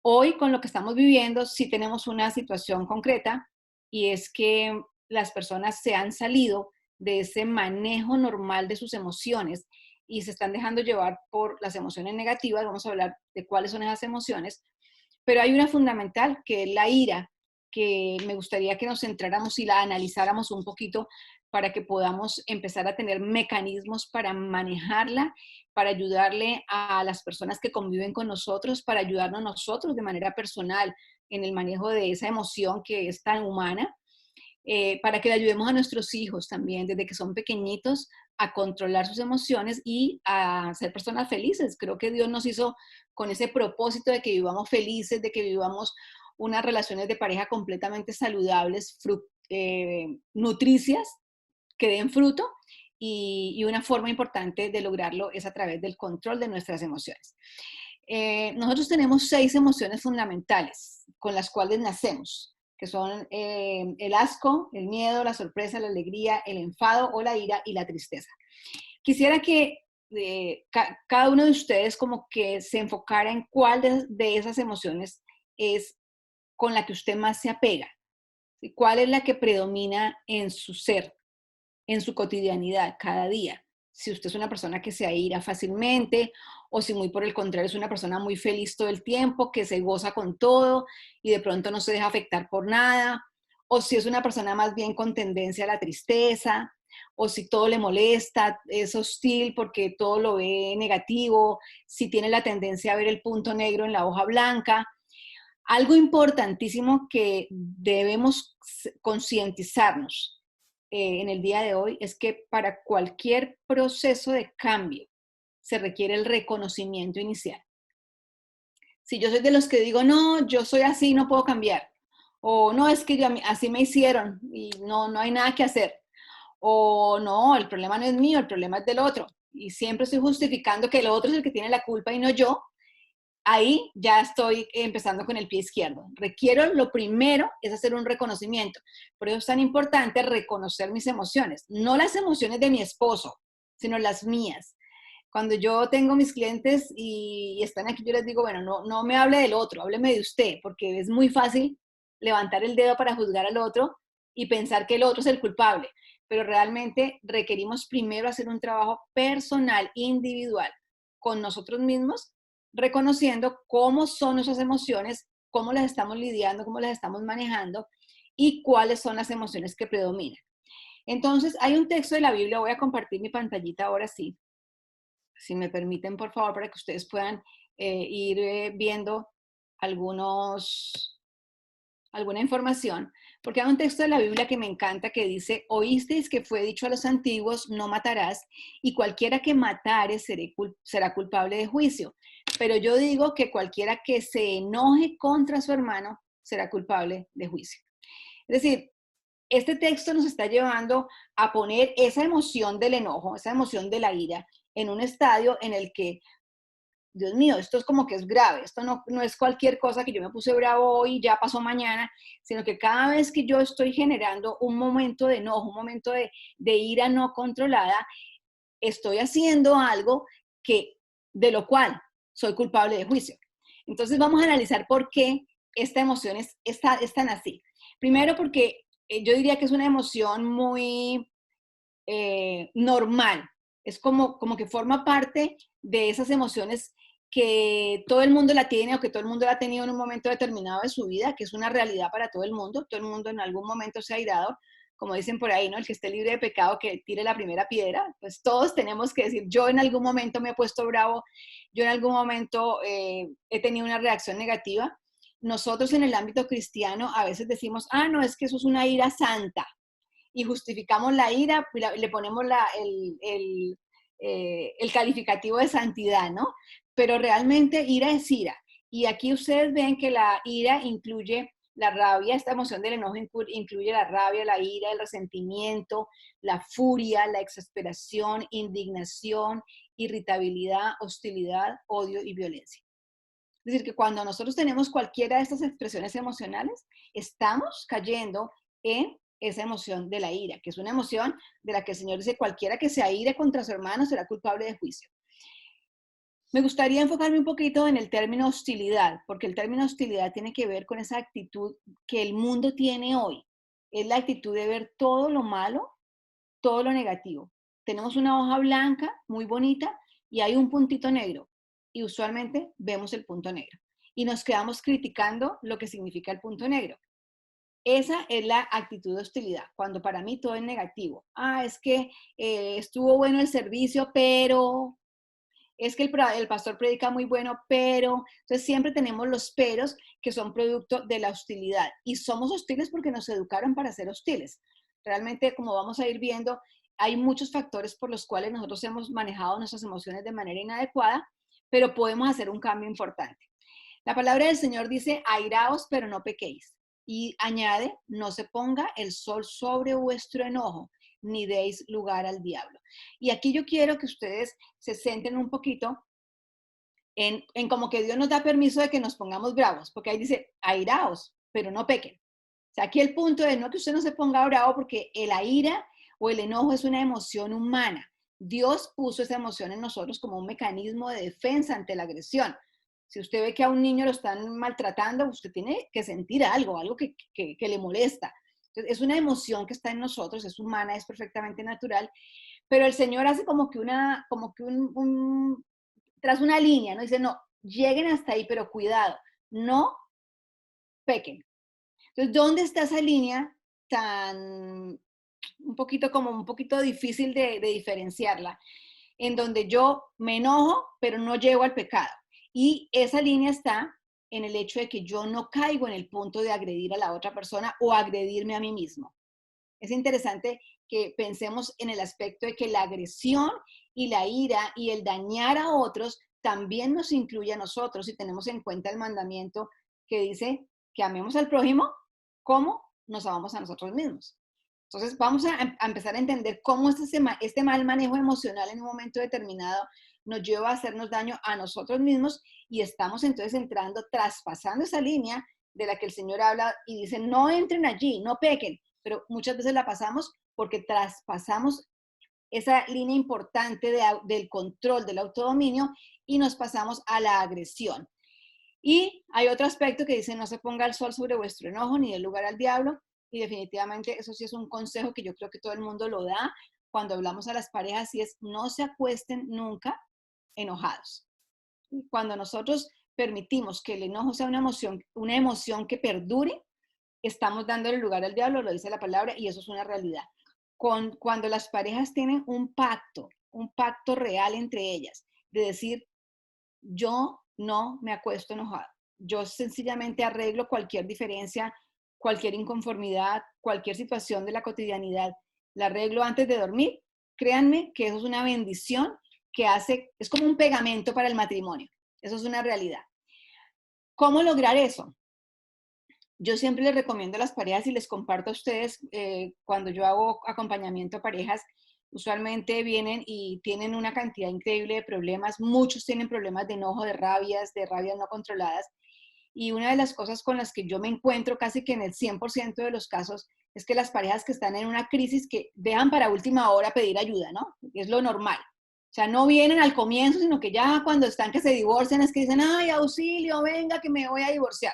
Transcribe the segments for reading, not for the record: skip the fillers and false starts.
Hoy con lo que estamos viviendo sí tenemos una situación concreta y es que las personas se han salido de ese manejo normal de sus emociones y se están dejando llevar por las emociones negativas. Vamos a hablar de cuáles son esas emociones, pero hay una fundamental que es la ira, que me gustaría que nos centráramos y la analizáramos un poquito para que podamos empezar a tener mecanismos para manejarla, para ayudarle a las personas que conviven con nosotros, para ayudarnos nosotros de manera personal en el manejo de esa emoción que es tan humana, para que le ayudemos a nuestros hijos también desde que son pequeñitos a controlar sus emociones y a ser personas felices. Creo que Dios nos hizo con ese propósito de que vivamos felices, de que vivamos unas relaciones de pareja completamente saludables, nutricias, que den fruto, y una forma importante de lograrlo es a través del control de nuestras emociones. Nosotros tenemos 6 emociones fundamentales con las cuales nacemos, que son el asco, el miedo, la sorpresa, la alegría, el enfado o la ira y la tristeza. Quisiera que cada uno de ustedes como que se enfocara en cuál de esas emociones es con la que usted más se apega, ¿sí? ¿Cuál es la que predomina en su ser, en su cotidianidad, cada día? Si usted es una persona que se aira fácilmente o si muy por el contrario es una persona muy feliz todo el tiempo, que se goza con todo y de pronto no se deja afectar por nada, o si es una persona más bien con tendencia a la tristeza, o si todo le molesta, es hostil porque todo lo ve negativo, si tiene la tendencia a ver el punto negro en la hoja blanca. Algo importantísimo que debemos concientizarnos en el día de hoy es que para cualquier proceso de cambio se requiere el reconocimiento inicial. Si yo soy de los que digo, no, yo soy así, no puedo cambiar, o no, es que así me hicieron y no hay nada que hacer, o no, el problema no es mío, el problema es del otro, y siempre estoy justificando que el otro es el que tiene la culpa y no yo, ahí ya estoy empezando con el pie izquierdo. Requiero, lo primero es hacer un reconocimiento. Por eso es tan importante reconocer mis emociones, no las emociones de mi esposo, sino las mías. Cuando yo tengo mis clientes y están aquí, yo les digo, bueno, no me hable del otro, hábleme de usted, porque es muy fácil levantar el dedo para juzgar al otro y pensar que el otro es el culpable, pero realmente requerimos primero hacer un trabajo personal, individual, con nosotros mismos, reconociendo cómo son nuestras emociones, cómo las estamos lidiando, cómo las estamos manejando y cuáles son las emociones que predominan. Entonces, hay un texto de la Biblia, voy a compartir mi pantallita ahora sí, si me permiten, por favor, para que ustedes puedan ir viendo algunos, alguna información, porque hay un texto de la Biblia que me encanta que dice, oísteis que fue dicho a los antiguos, no matarás, y cualquiera que matare será culpable de juicio. Pero yo digo que cualquiera que se enoje contra su hermano será culpable de juicio. Es decir, este texto nos está llevando a poner esa emoción del enojo, esa emoción de la ira, en un estadio en el que Dios mío, esto es como que es grave, esto no es cualquier cosa que yo me puse bravo hoy y ya pasó mañana, sino que cada vez que yo estoy generando un momento de enojo, un momento de ira no controlada, estoy haciendo algo que, de lo cual soy culpable de juicio. Entonces vamos a analizar por qué esta emoción es tan así. Primero porque yo diría que es una emoción muy normal, es como que forma parte de esas emociones que todo el mundo la tiene o que todo el mundo la ha tenido en un momento determinado de su vida, que es una realidad para todo el mundo en algún momento se ha irado, como dicen por ahí, ¿no? El que esté libre de pecado que tire la primera piedra, pues todos tenemos que decir, yo en algún momento me he puesto bravo, yo en algún momento he tenido una reacción negativa. Nosotros en el ámbito cristiano a veces decimos, no, es que eso es una ira santa, y justificamos la ira, le ponemos el calificativo de santidad, ¿no? Pero realmente ira es ira. Y aquí ustedes ven que la ira incluye la rabia, esta emoción del enojo incluye la rabia, la ira, el resentimiento, la furia, la exasperación, indignación, irritabilidad, hostilidad, odio y violencia. Es decir, que cuando nosotros tenemos cualquiera de estas expresiones emocionales, estamos cayendo en esa emoción de la ira, que es una emoción de la que el Señor dice, cualquiera que se aire contra su hermano será culpable de juicio. Me gustaría enfocarme un poquito en el término hostilidad, porque el término hostilidad tiene que ver con esa actitud que el mundo tiene hoy. Es la actitud de ver todo lo malo, todo lo negativo. Tenemos una hoja blanca muy bonita y hay un puntito negro y usualmente vemos el punto negro y nos quedamos criticando lo que significa el punto negro. Esa es la actitud de hostilidad, cuando para mí todo es negativo. Es que estuvo bueno el servicio, pero es que el pastor predica muy bueno, pero entonces siempre tenemos los peros que son producto de la hostilidad y somos hostiles porque nos educaron para ser hostiles. Realmente, como vamos a ir viendo, hay muchos factores por los cuales nosotros hemos manejado nuestras emociones de manera inadecuada, pero podemos hacer un cambio importante. La palabra del Señor dice, airaos, pero no pequéis. Y añade, no se ponga el sol sobre vuestro enojo, ni deis lugar al diablo. Y aquí yo quiero que ustedes se centren un poquito en como que Dios nos da permiso de que nos pongamos bravos, porque ahí dice, airaos, pero no pequen. O sea, aquí el punto es no que usted no se ponga bravo, porque la ira o el enojo es una emoción humana. Dios puso esa emoción en nosotros como un mecanismo de defensa ante la agresión. Si usted ve que a un niño lo están maltratando, usted tiene que sentir algo, algo que le molesta. Entonces, es una emoción que está en nosotros, es humana, es perfectamente natural, pero el Señor hace como que tras una línea, ¿no? Dice, no, lleguen hasta ahí, pero cuidado, no pequen. Entonces, ¿dónde está esa línea tan, un poquito difícil de diferenciarla? En donde yo me enojo, pero no llego al pecado. Y esa línea está en el hecho de que yo no caigo en el punto de agredir a la otra persona o agredirme a mí mismo. Es interesante que pensemos en el aspecto de que la agresión y la ira y el dañar a otros también nos incluye a nosotros si tenemos en cuenta el mandamiento que dice que amemos al prójimo como nos amamos a nosotros mismos. Entonces vamos a empezar a entender cómo este mal manejo emocional en un momento determinado nos lleva a hacernos daño a nosotros mismos y estamos entonces entrando, traspasando esa línea de la que el Señor habla y dice, no entren allí, no pequen, pero muchas veces la pasamos porque traspasamos esa línea importante del control, del autodominio y nos pasamos a la agresión. Y hay otro aspecto que dice, no se ponga el sol sobre vuestro enojo ni el lugar al diablo. Y definitivamente eso sí es un consejo que yo creo que todo el mundo lo da cuando hablamos a las parejas y es no se acuesten nunca enojados. Cuando nosotros permitimos que el enojo sea una emoción que perdure, estamos dándole lugar al diablo, lo dice la palabra, y eso es una realidad. Cuando las parejas tienen un pacto real entre ellas, de decir, yo no me acuesto enojado, yo sencillamente arreglo cualquier diferencia, cualquier inconformidad, cualquier situación de la cotidianidad, la arreglo antes de dormir. Créanme que eso es una bendición que es como un pegamento para el matrimonio. Eso es una realidad. ¿Cómo lograr eso? Yo siempre les recomiendo a las parejas y les comparto a ustedes cuando yo hago acompañamiento a parejas, usualmente vienen y tienen una cantidad increíble de problemas. Muchos tienen problemas de enojo, de rabias no controladas. Y una de las cosas con las que yo me encuentro casi que en el 100% de los casos es que las parejas que están en una crisis que dejan para última hora pedir ayuda, ¿no? Es lo normal. O sea, no vienen al comienzo, sino que ya cuando están que se divorcian es que dicen, ay, auxilio, venga, que me voy a divorciar.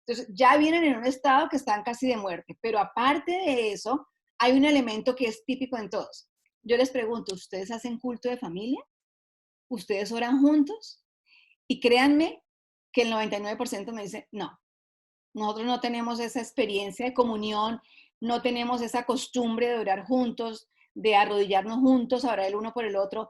Entonces, ya vienen en un estado que están casi de muerte. Pero aparte de eso, hay un elemento que es típico en todos. Yo les pregunto, ¿ustedes hacen culto de familia? ¿Ustedes oran juntos? Y créanme que el 99% me dice, no, nosotros no tenemos esa experiencia de comunión, no tenemos esa costumbre de orar juntos, de arrodillarnos juntos, orar el uno por el otro,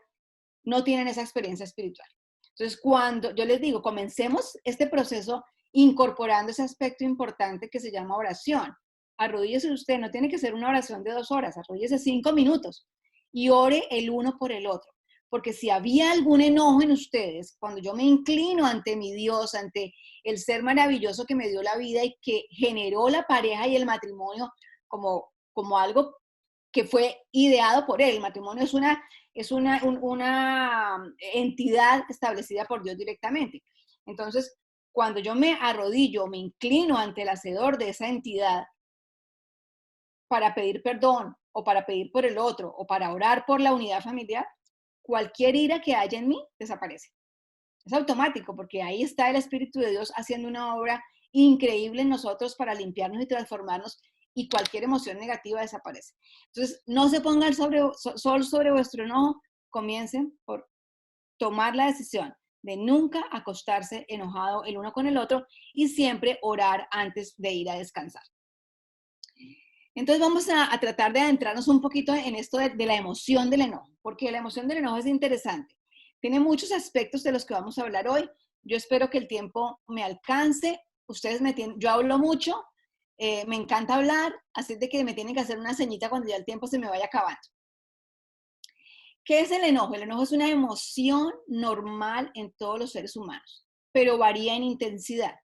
no tienen esa experiencia espiritual. Entonces, cuando yo les digo, comencemos este proceso incorporando ese aspecto importante que se llama oración. Arrodíllese usted, no tiene que ser una oración de 2 horas, arrodíllese 5 minutos y ore el uno por el otro. Porque si había algún enojo en ustedes, cuando yo me inclino ante mi Dios, ante el ser maravilloso que me dio la vida y que generó la pareja y el matrimonio como algo que fue ideado por él. El matrimonio es una entidad establecida por Dios directamente. Entonces, cuando yo me arrodillo, me inclino ante el hacedor de esa entidad para pedir perdón o para pedir por el otro o para orar por la unidad familiar, cualquier ira que haya en mí desaparece. Es automático, porque ahí está el Espíritu de Dios haciendo una obra increíble en nosotros para limpiarnos y transformarnos, y cualquier emoción negativa desaparece. Entonces, no se pongan sol sobre vuestro enojo, comiencen por tomar la decisión de nunca acostarse enojado el uno con el otro y siempre orar antes de ir a descansar. Entonces vamos a tratar de adentrarnos un poquito en esto de la emoción del enojo, porque la emoción del enojo es interesante. Tiene muchos aspectos de los que vamos a hablar hoy. Yo espero que el tiempo me alcance. Ustedes me tienen, yo hablo mucho, me encanta hablar, así de que me tienen que hacer una ceñita cuando ya el tiempo se me vaya acabando. ¿Qué es el enojo? El enojo es una emoción normal en todos los seres humanos, pero varía en intensidad.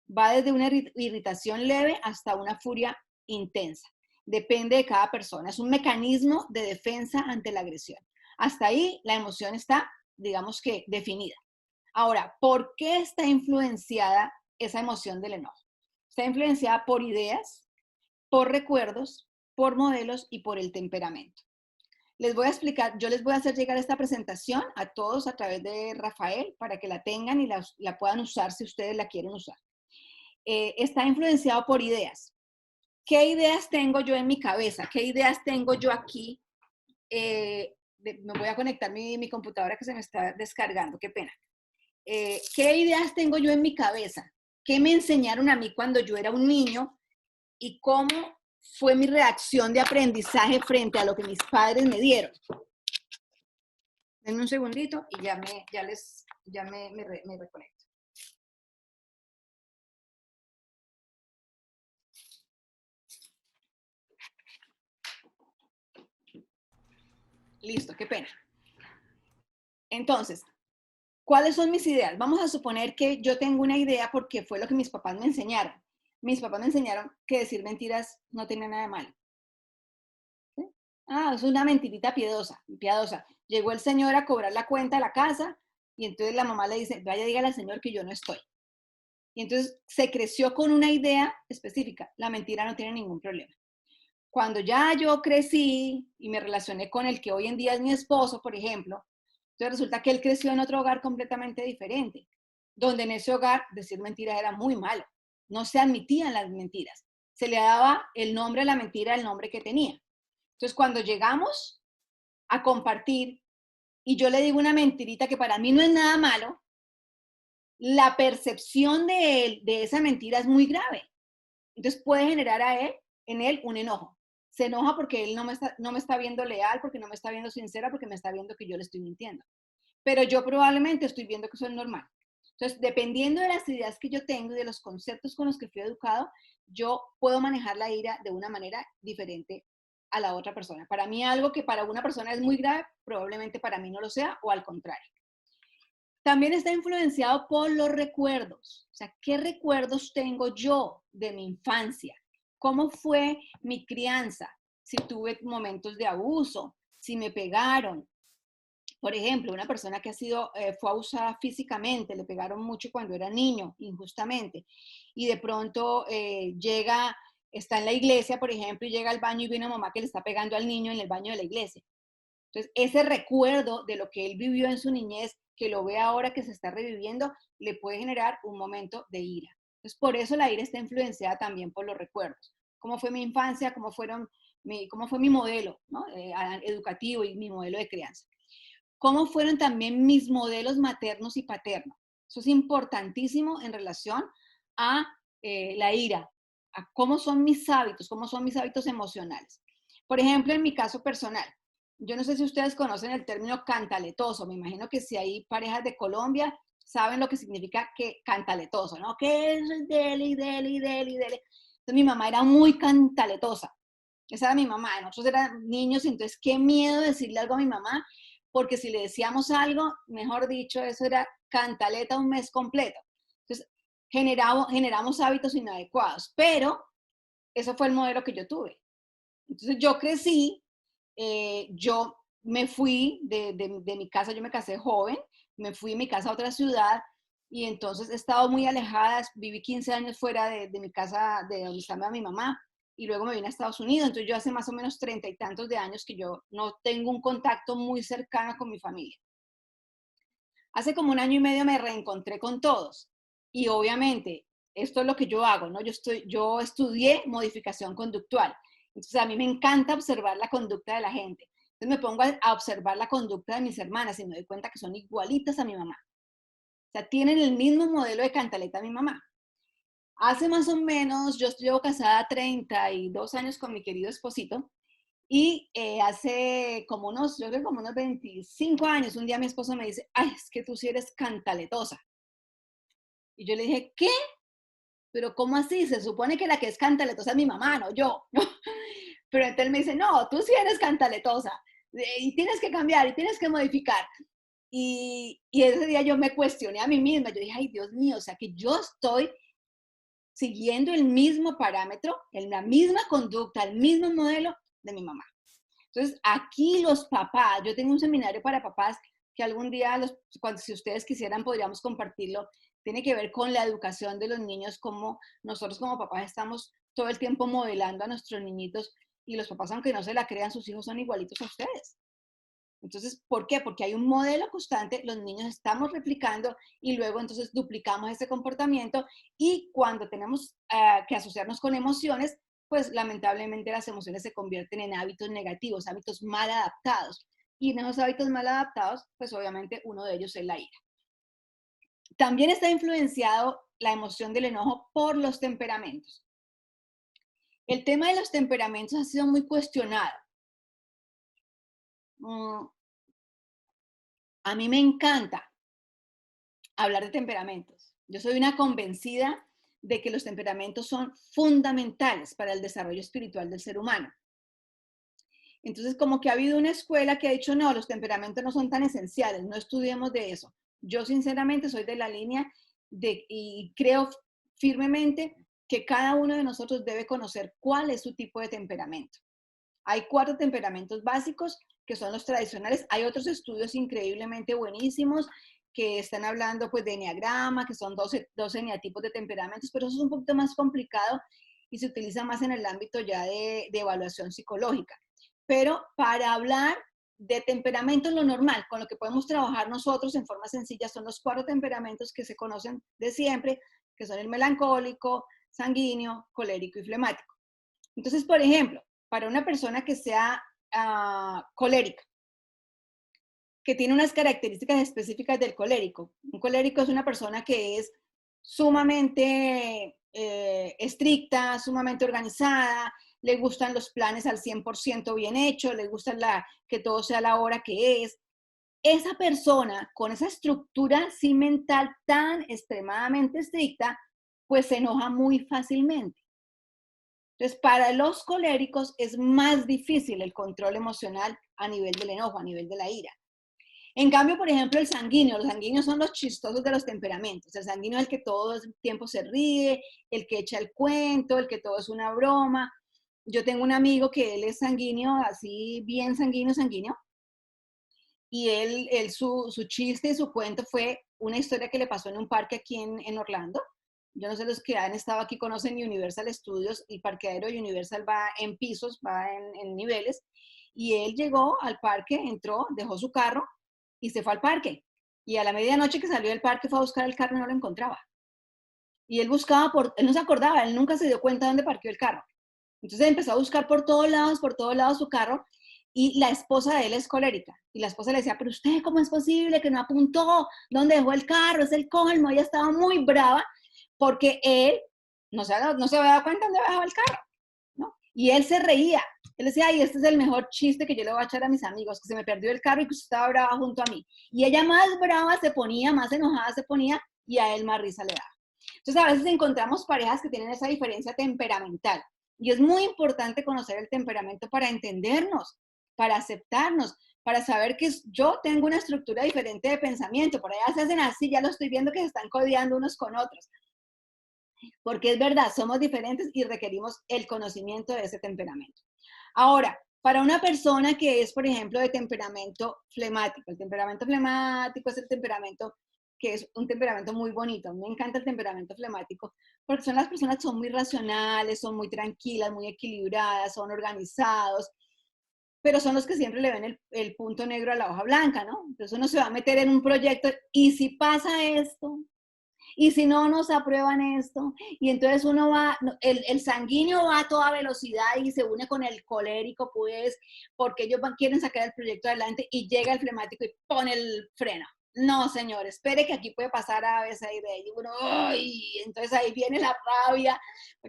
Va desde una irritación leve hasta una furia intensa. Depende de cada persona. Es un mecanismo de defensa ante la agresión. Hasta ahí la emoción está, digamos que, definida. Ahora, ¿por qué está influenciada esa emoción del enojo? Está influenciada por ideas, por recuerdos, por modelos y por el temperamento. Les voy a explicar, yo les voy a hacer llegar esta presentación a todos a través de Rafael para que la tengan y la puedan usar si ustedes la quieren usar. Está influenciado por ideas. ¿Qué ideas tengo yo en mi cabeza? ¿Qué ideas tengo yo aquí? Me voy a conectar mi computadora que se me está descargando, qué pena. ¿Qué ideas tengo yo en mi cabeza? ¿Qué me enseñaron a mí cuando yo era un niño? ¿Y cómo fue mi reacción de aprendizaje frente a lo que mis padres me dieron? Denme un segundito y ya me reconecto. Listo, qué pena. Entonces, ¿cuáles son mis ideas? Vamos a suponer que yo tengo una idea porque fue lo que mis papás me enseñaron. Mis papás me enseñaron que decir mentiras no tiene nada de malo. ¿Sí? Ah, es una mentirita piadosa. Llegó el señor a cobrar la cuenta de la casa y entonces la mamá le dice, vaya, dígale al señor que yo no estoy. Y entonces se creció con una idea específica. La mentira no tiene ningún problema. Cuando ya yo crecí y me relacioné con el que hoy en día es mi esposo, por ejemplo, entonces resulta que él creció en otro hogar completamente diferente, donde en ese hogar decir mentiras era muy malo. No se admitían las mentiras. Se le daba el nombre a la mentira, el nombre que tenía. Entonces, cuando llegamos a compartir y yo le digo una mentirita que para mí no es nada malo, la percepción de él, de esa mentira es muy grave. Entonces puede generar en él un enojo. Se enoja porque él no me está viendo leal, porque no me está viendo sincera, porque me está viendo que yo le estoy mintiendo. Pero yo probablemente estoy viendo que eso es normal. Entonces, dependiendo de las ideas que yo tengo y de los conceptos con los que fui educado, yo puedo manejar la ira de una manera diferente a la otra persona. Para mí algo que para una persona es muy grave, probablemente para mí no lo sea, o al contrario. También está influenciado por los recuerdos. O sea, ¿qué recuerdos tengo yo de mi infancia? ¿Cómo fue mi crianza? Si tuve momentos de abuso, si me pegaron. Por ejemplo, una persona que fue abusada físicamente, le pegaron mucho cuando era niño, injustamente, y de pronto está en la iglesia, por ejemplo, y llega al baño y ve una mamá que le está pegando al niño en el baño de la iglesia. Entonces, ese recuerdo de lo que él vivió en su niñez, que lo ve ahora que se está reviviendo, le puede generar un momento de ira. Entonces, por eso la ira está influenciada también por los recuerdos. ¿Cómo fue mi infancia? ¿Cómo fue mi modelo, ¿no? Educativo y mi modelo de crianza? ¿Cómo fueron también mis modelos maternos y paternos? Eso es importantísimo en relación a la ira, a cómo son mis hábitos emocionales. Por ejemplo, en mi caso personal, yo no sé si ustedes conocen el término cantaletoso. Me imagino que si hay parejas de Colombia, saben lo que significa que cantaletoso, ¿no? Que es dele, dele, dele, dele. Entonces mi mamá era muy cantaletosa. Esa era mi mamá. Nosotros éramos niños, entonces qué miedo decirle algo a mi mamá, porque si le decíamos algo, mejor dicho, eso era cantaleta un mes completo. Entonces generamos hábitos inadecuados, pero eso fue el modelo que yo tuve. Entonces yo crecí, yo me fui de mi casa, yo me casé joven, me fui de mi casa a otra ciudad y entonces he estado muy alejada, viví 15 años fuera de mi casa, de donde estaba mi mamá, y luego me vine a Estados Unidos. Entonces yo hace más o menos 30 y tantos de años que yo no tengo un contacto muy cercano con mi familia. Hace como un año y medio me reencontré con todos y obviamente esto es lo que yo hago, ¿no? Yo estudié modificación conductual. Entonces a mí me encanta observar la conducta de la gente. Entonces me pongo a observar la conducta de mis hermanas y me doy cuenta que son igualitas a mi mamá. O sea, tienen el mismo modelo de cantaleta a mi mamá. Hace más o menos, yo llevo casada 32 años con mi querido esposito y hace como unos, yo creo que como unos 25 años, un día mi esposo me dice, ay, es que tú sí eres cantaletosa. Y yo le dije, ¿qué? Pero ¿cómo así? Se supone que la que es cantaletosa es mi mamá, no yo. Pero entonces él me dice, no, tú sí eres cantaletosa y tienes que cambiar y tienes que modificar. Y ese día yo me cuestioné a mí misma, yo dije, ay Dios mío, o sea que yo estoy siguiendo el mismo parámetro, en la misma conducta, el mismo modelo de mi mamá. Entonces, aquí los papás, yo tengo un seminario para papás que algún día, si ustedes quisieran, podríamos compartirlo. Tiene que ver con la educación de los niños, como nosotros como papás estamos todo el tiempo modelando a nuestros niñitos y los papás, aunque no se la crean, sus hijos son igualitos a ustedes. Entonces, ¿por qué? Porque hay un modelo constante, los niños estamos replicando y luego entonces duplicamos ese comportamiento y cuando tenemos que asociarnos con emociones, pues lamentablemente las emociones se convierten en hábitos negativos, hábitos mal adaptados. Y en esos hábitos mal adaptados, pues obviamente uno de ellos es la ira. También está influenciado la emoción del enojo por los temperamentos. El tema de los temperamentos ha sido muy cuestionado. A mí me encanta hablar de temperamentos. Yo soy una convencida de que los temperamentos son fundamentales para el desarrollo espiritual del ser humano. Entonces, como que ha habido una escuela que ha dicho, no, los temperamentos no son tan esenciales, no estudiemos de eso. Yo sinceramente soy de la línea y creo firmemente que cada uno de nosotros debe conocer cuál es su tipo de temperamento. Hay 4 temperamentos básicos que son los tradicionales. Hay otros estudios increíblemente buenísimos que están hablando pues de eneagrama, que son 12 eneatipos de temperamentos, pero eso es un poquito más complicado y se utiliza más en el ámbito ya de evaluación psicológica. Pero para hablar de temperamentos, lo normal, con lo que podemos trabajar nosotros en forma sencilla, son los 4 temperamentos que se conocen de siempre, que son el melancólico, sanguíneo, colérico y flemático. Entonces, por ejemplo, para una persona que sea colérica, que tiene unas características específicas del colérico. Un colérico es una persona que es sumamente estricta, sumamente organizada, le gustan los planes al 100% bien hechos, le gusta que todo sea a la hora que es. Esa persona con esa estructura sí mental tan extremadamente estricta, pues se enoja muy fácilmente. Entonces, para los coléricos es más difícil el control emocional a nivel del enojo, a nivel de la ira. En cambio, por ejemplo, los sanguíneos son los chistosos de los temperamentos. El sanguíneo es el que todo el tiempo se ríe, el que echa el cuento, el que todo es una broma. Yo tengo un amigo que él es sanguíneo, así bien sanguíneo, sanguíneo, y su chiste y su cuento fue una historia que le pasó en un parque aquí en Orlando. Yo no sé, los que han estado aquí conocen Universal Studios, y parqueadero de Universal va en pisos, va en niveles, y él llegó al parque, entró, dejó su carro y se fue al parque. Y a la medianoche que salió del parque fue a buscar el carro y no lo encontraba. Y él buscaba, él no se acordaba, él nunca se dio cuenta de dónde parqueó el carro. Entonces empezó a buscar por todos lados su carro, y la esposa de él es colérica. Y la esposa le decía, pero usted, ¿cómo es posible que no apuntó? ¿Dónde dejó el carro? Es el colmo. Ella estaba muy brava porque él no se había dado cuenta dónde había dejado el carro, ¿no? Y él se reía. Él decía, ay, este es el mejor chiste que yo le voy a echar a mis amigos, que se me perdió el carro y que usted estaba brava junto a mí. Y ella más brava se ponía, más enojada se ponía, y a él más risa le daba. Entonces, a veces encontramos parejas que tienen esa diferencia temperamental. Y es muy importante conocer el temperamento para entendernos, para aceptarnos, para saber que yo tengo una estructura diferente de pensamiento. Por allá se hacen así, ya lo estoy viendo que se están codeando unos con otros. Porque es verdad, somos diferentes y requerimos el conocimiento de ese temperamento. Ahora, para una persona que es, por ejemplo, de temperamento flemático, el temperamento flemático es el temperamento que es un temperamento muy bonito. Me encanta el temperamento flemático porque son las personas que son muy racionales, son muy tranquilas, muy equilibradas, son organizados. pero son los que siempre le ven el punto negro a la hoja blanca, ¿no? Entonces uno se va a meter en un proyecto y si pasa esto, y si no nos aprueban esto, y entonces uno va, el sanguíneo va a toda velocidad y se une con el colérico, pues, porque ellos quieren sacar el proyecto adelante y llega el flemático y pone el freno. No, señor, espere que aquí puede pasar a veces y de ahí uno, ¡ay! Entonces ahí viene la rabia.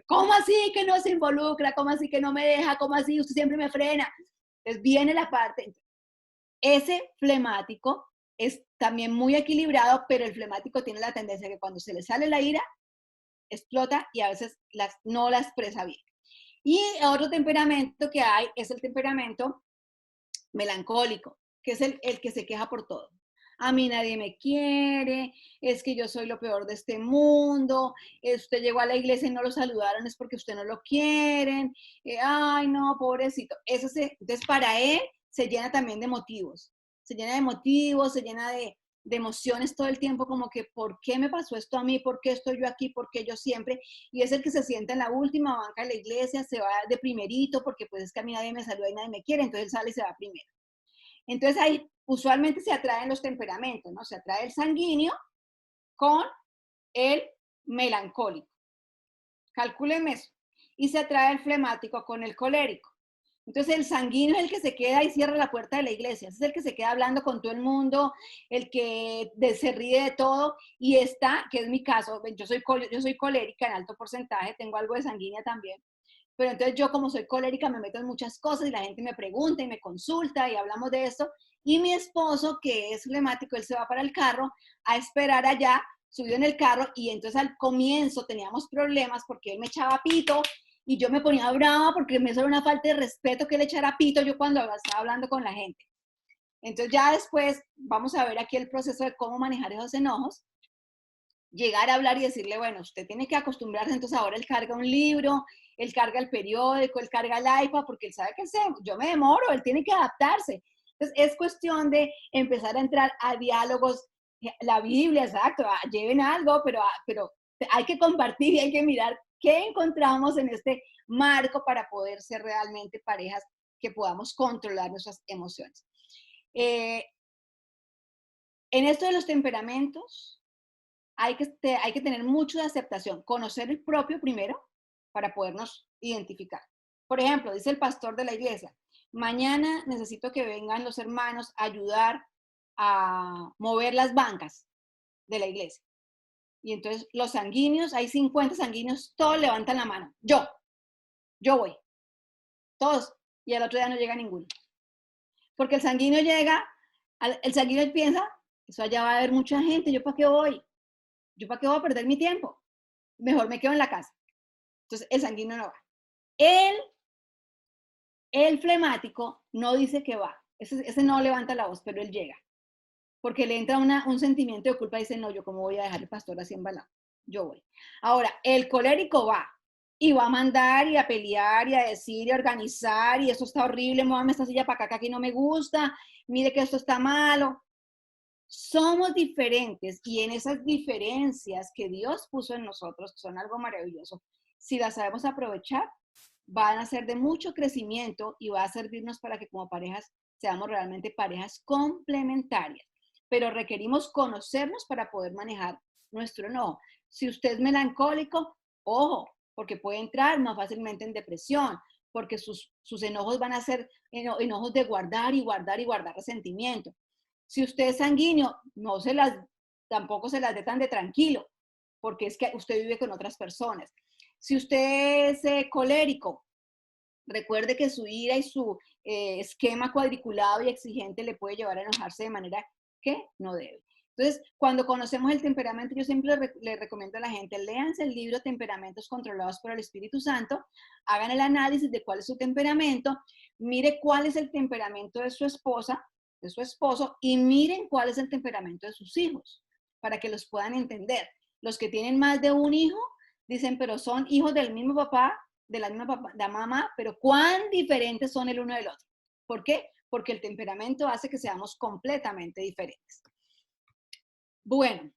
¿Cómo así que no se involucra? ¿Cómo así que no me deja? ¿Cómo así usted siempre me frena? Entonces viene la parte, ese flemático es también muy equilibrado, pero el flemático tiene la tendencia que cuando se le sale la ira, explota y a veces no la expresa bien. Y otro temperamento que hay es el temperamento melancólico, que es el que se queja por todo. A mí nadie me quiere, es que yo soy lo peor de este mundo, usted llegó a la iglesia y no lo saludaron, es porque usted no lo quieren, ay no, pobrecito. Entonces para él se llena también de motivos, se llena de motivos, se llena de emociones todo el tiempo, como que ¿por qué me pasó esto a mí? ¿Por qué estoy yo aquí? ¿Por qué yo siempre? Y es el que se sienta en la última banca de la iglesia, se va de primerito, porque pues es que a mí nadie me saluda y nadie me quiere, entonces él sale y se va primero. Entonces ahí usualmente se atraen los temperamentos, ¿no? Se atrae el sanguíneo con el melancólico. Calculen eso. Y se atrae el flemático con el colérico. Entonces el sanguíneo es el que se queda y cierra la puerta de la iglesia. Ese es el que se queda hablando con todo el mundo, el que se ríe de todo y está, que es mi caso, yo soy colérica en alto porcentaje, tengo algo de sanguínea también. Pero entonces yo como soy colérica me meto en muchas cosas y la gente me pregunta y me consulta y hablamos de esto. Y mi esposo, que es flemático, él se va para el carro a esperar allá, subió en el carro y entonces al comienzo teníamos problemas porque él me echaba pito y yo me ponía brava porque me hizo una falta de respeto que él echara pito yo cuando estaba hablando con la gente. Entonces ya después vamos a ver aquí el proceso de cómo manejar esos enojos, llegar a hablar y decirle, bueno, usted tiene que acostumbrarse, entonces ahora él carga un libro, él carga el periódico, él carga el iPad, porque él sabe que yo me demoro, él tiene que adaptarse. Entonces es cuestión de empezar a entrar a diálogos, la Biblia, exacto, lleven algo, pero hay que compartir y hay que mirar qué encontramos en este marco para poder ser realmente parejas que podamos controlar nuestras emociones. En esto de los temperamentos, hay que tener mucho de aceptación, conocer el propio primero para podernos identificar. Por ejemplo, dice el pastor de la iglesia, mañana necesito que vengan los hermanos a ayudar a mover las bancas de la iglesia. Y entonces los sanguíneos, hay 50 sanguíneos, todos levantan la mano. Yo voy, todos. Y al otro día no llega ninguno. Porque el sanguíneo llega, el sanguíneo piensa, eso allá va a haber mucha gente, ¿yo para qué voy? ¿Yo para qué voy a perder mi tiempo? Mejor me quedo en la casa. Entonces, el sanguíneo no va. El, el flemático no dice que va. Ese no levanta la voz, pero él llega. Porque le entra un sentimiento de culpa y dice, no, yo cómo voy a dejar el pastor así embalado. Yo voy. Ahora, el colérico va. Y va a mandar y a pelear y a decir y a organizar y esto está horrible, muévame esta silla para acá que aquí no me gusta, mire que esto está malo. Somos diferentes y en esas diferencias que Dios puso en nosotros, que son algo maravilloso, si las sabemos aprovechar, van a ser de mucho crecimiento y va a servirnos para que como parejas seamos realmente parejas complementarias. Pero requerimos conocernos para poder manejar nuestro enojo. Si usted es melancólico, ojo, porque puede entrar más fácilmente en depresión, porque sus enojos van a ser enojos de guardar y guardar y guardar resentimiento. Si usted es sanguíneo, tampoco se las dé tan de tranquilo, porque es que usted vive con otras personas. Si usted es colérico, recuerde que su ira y su esquema cuadriculado y exigente le puede llevar a enojarse de manera que no debe. Entonces, cuando conocemos el temperamento, yo siempre le recomiendo a la gente, léanse el libro Temperamentos controlados por el Espíritu Santo, hagan el análisis de cuál es su temperamento, mire cuál es el temperamento de su esposa, de su esposo, y miren cuál es el temperamento de sus hijos, para que los puedan entender. Los que tienen más de un hijo dicen, pero son hijos del mismo papá, de la misma papá, de mamá, pero cuán diferentes son el uno del otro. ¿Por qué? Porque el temperamento hace que seamos completamente diferentes. Bueno,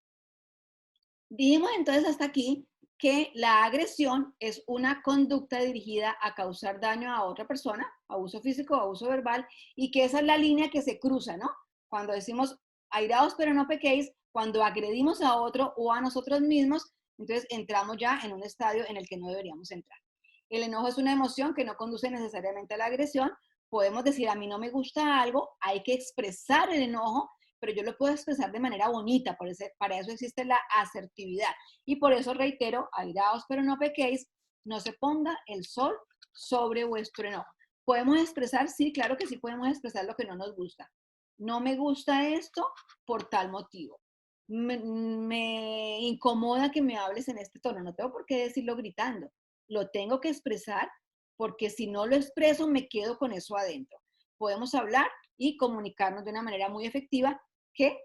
dijimos entonces hasta aquí que la agresión es una conducta dirigida a causar daño a otra persona, abuso físico, abuso verbal, y que esa es la línea que se cruza, ¿no? Cuando decimos airaos pero no pequéis, cuando agredimos a otro o a nosotros mismos, entonces entramos ya en un estadio en el que no deberíamos entrar. El enojo es una emoción que no conduce necesariamente a la agresión. Podemos decir, a mí no me gusta algo, hay que expresar el enojo, pero yo lo puedo expresar de manera bonita, para eso existe la asertividad. Y por eso reitero, airaos pero no pequéis, no se ponga el sol sobre vuestro enojo. ¿Podemos expresar? Sí, claro que sí podemos expresar lo que no nos gusta. No me gusta esto por tal motivo. Me incomoda que me hables en este tono. No tengo por qué decirlo gritando. Lo tengo que expresar porque si no lo expreso me quedo con eso adentro. Podemos hablar y comunicarnos de una manera muy efectiva que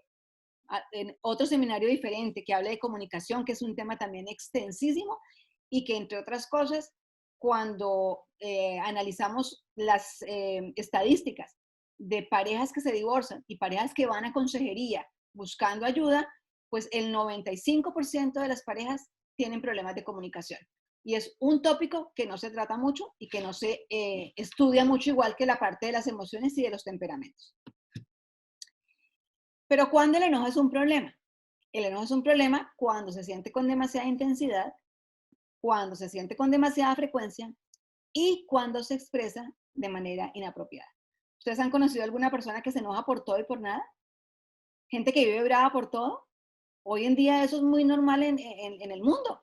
en otro seminario diferente que hable de comunicación, que es un tema también extensísimo y que entre otras cosas, cuando analizamos las estadísticas de parejas que se divorcian y parejas que van a consejería buscando ayuda, pues el 95% de las parejas tienen problemas de comunicación. Y es un tópico que no se trata mucho y que no se estudia mucho, igual que la parte de las emociones y de los temperamentos. Pero ¿cuándo el enojo es un problema? El enojo es un problema cuando se siente con demasiada intensidad, cuando se siente con demasiada frecuencia y cuando se expresa de manera inapropiada. ¿Ustedes han conocido alguna persona que se enoja por todo y por nada? Gente que vive brava por todo. Hoy en día eso es muy normal en el mundo.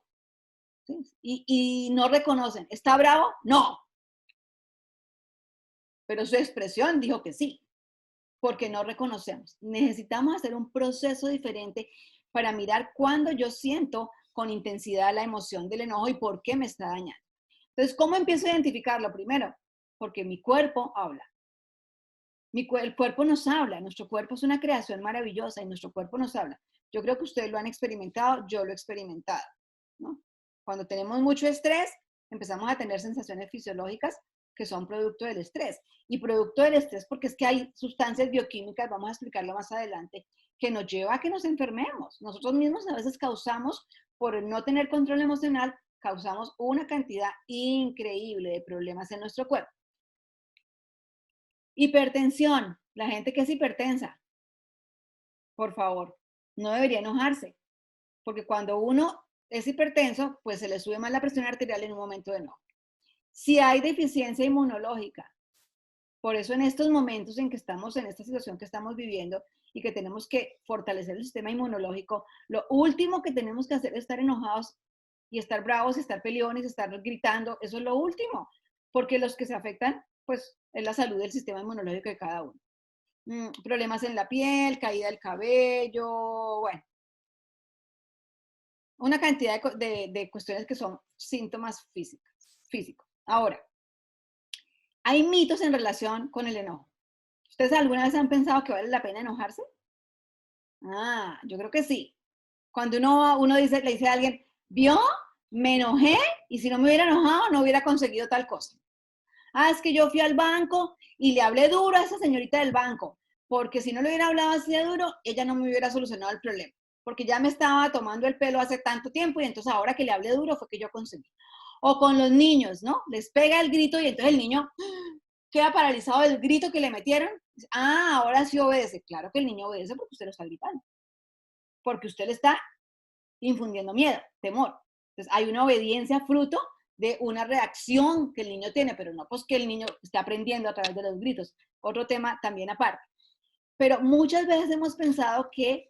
¿Sí? Y no reconocen. ¿Está bravo? No. Pero su expresión dijo que sí, porque no reconocemos. Necesitamos hacer un proceso diferente para mirar cuándo yo siento con intensidad la emoción del enojo y por qué me está dañando. Entonces, ¿cómo empiezo a identificarlo? Primero, porque mi cuerpo habla. El cuerpo nos habla, nuestro cuerpo es una creación maravillosa y nuestro cuerpo nos habla. Yo creo que ustedes lo han experimentado, yo lo he experimentado, ¿no? Cuando tenemos mucho estrés, empezamos a tener sensaciones fisiológicas que son producto del estrés. Y producto del estrés porque es que hay sustancias bioquímicas, vamos a explicarlo más adelante, que nos lleva a que nos enfermemos. Nosotros mismos a veces causamos, por no tener control emocional, causamos una cantidad increíble de problemas en nuestro cuerpo. Hipertensión, la gente que es hipertensa, por favor, no debería enojarse, porque cuando uno es hipertenso, pues se le sube más la presión arterial en un momento de enojo. Si hay deficiencia inmunológica, por eso en estos momentos en que estamos, en esta situación que estamos viviendo y que tenemos que fortalecer el sistema inmunológico, lo último que tenemos que hacer es estar enojados y estar bravos, estar peleones, estar gritando, eso es lo último, porque los que se afectan, pues, es la salud del sistema inmunológico de cada uno. Problemas en la piel, caída del cabello, bueno, una cantidad de cuestiones que son síntomas físicos. Ahora, hay mitos en relación con el enojo. ¿Ustedes alguna vez han pensado que vale la pena enojarse? Ah, yo creo que sí. Cuando uno dice, le dice a alguien, ¿vio? Me enojé y si no me hubiera enojado no hubiera conseguido tal cosa. Ah, es que yo fui al banco y le hablé duro a esa señorita del banco, porque si no le hubiera hablado así de duro, ella no me hubiera solucionado el problema, porque ya me estaba tomando el pelo hace tanto tiempo y entonces ahora que le hablé duro fue que yo conseguí. O con los niños, ¿no? Les pega el grito y entonces el niño queda paralizado del grito que le metieron. Ah, ahora sí obedece. Claro que el niño obedece porque usted lo está gritando, porque usted le está infundiendo miedo, temor. Entonces hay una obediencia fruto de una reacción que el niño tiene, pero no pues que el niño está aprendiendo a través de los gritos. Otro tema también aparte. Pero muchas veces hemos pensado que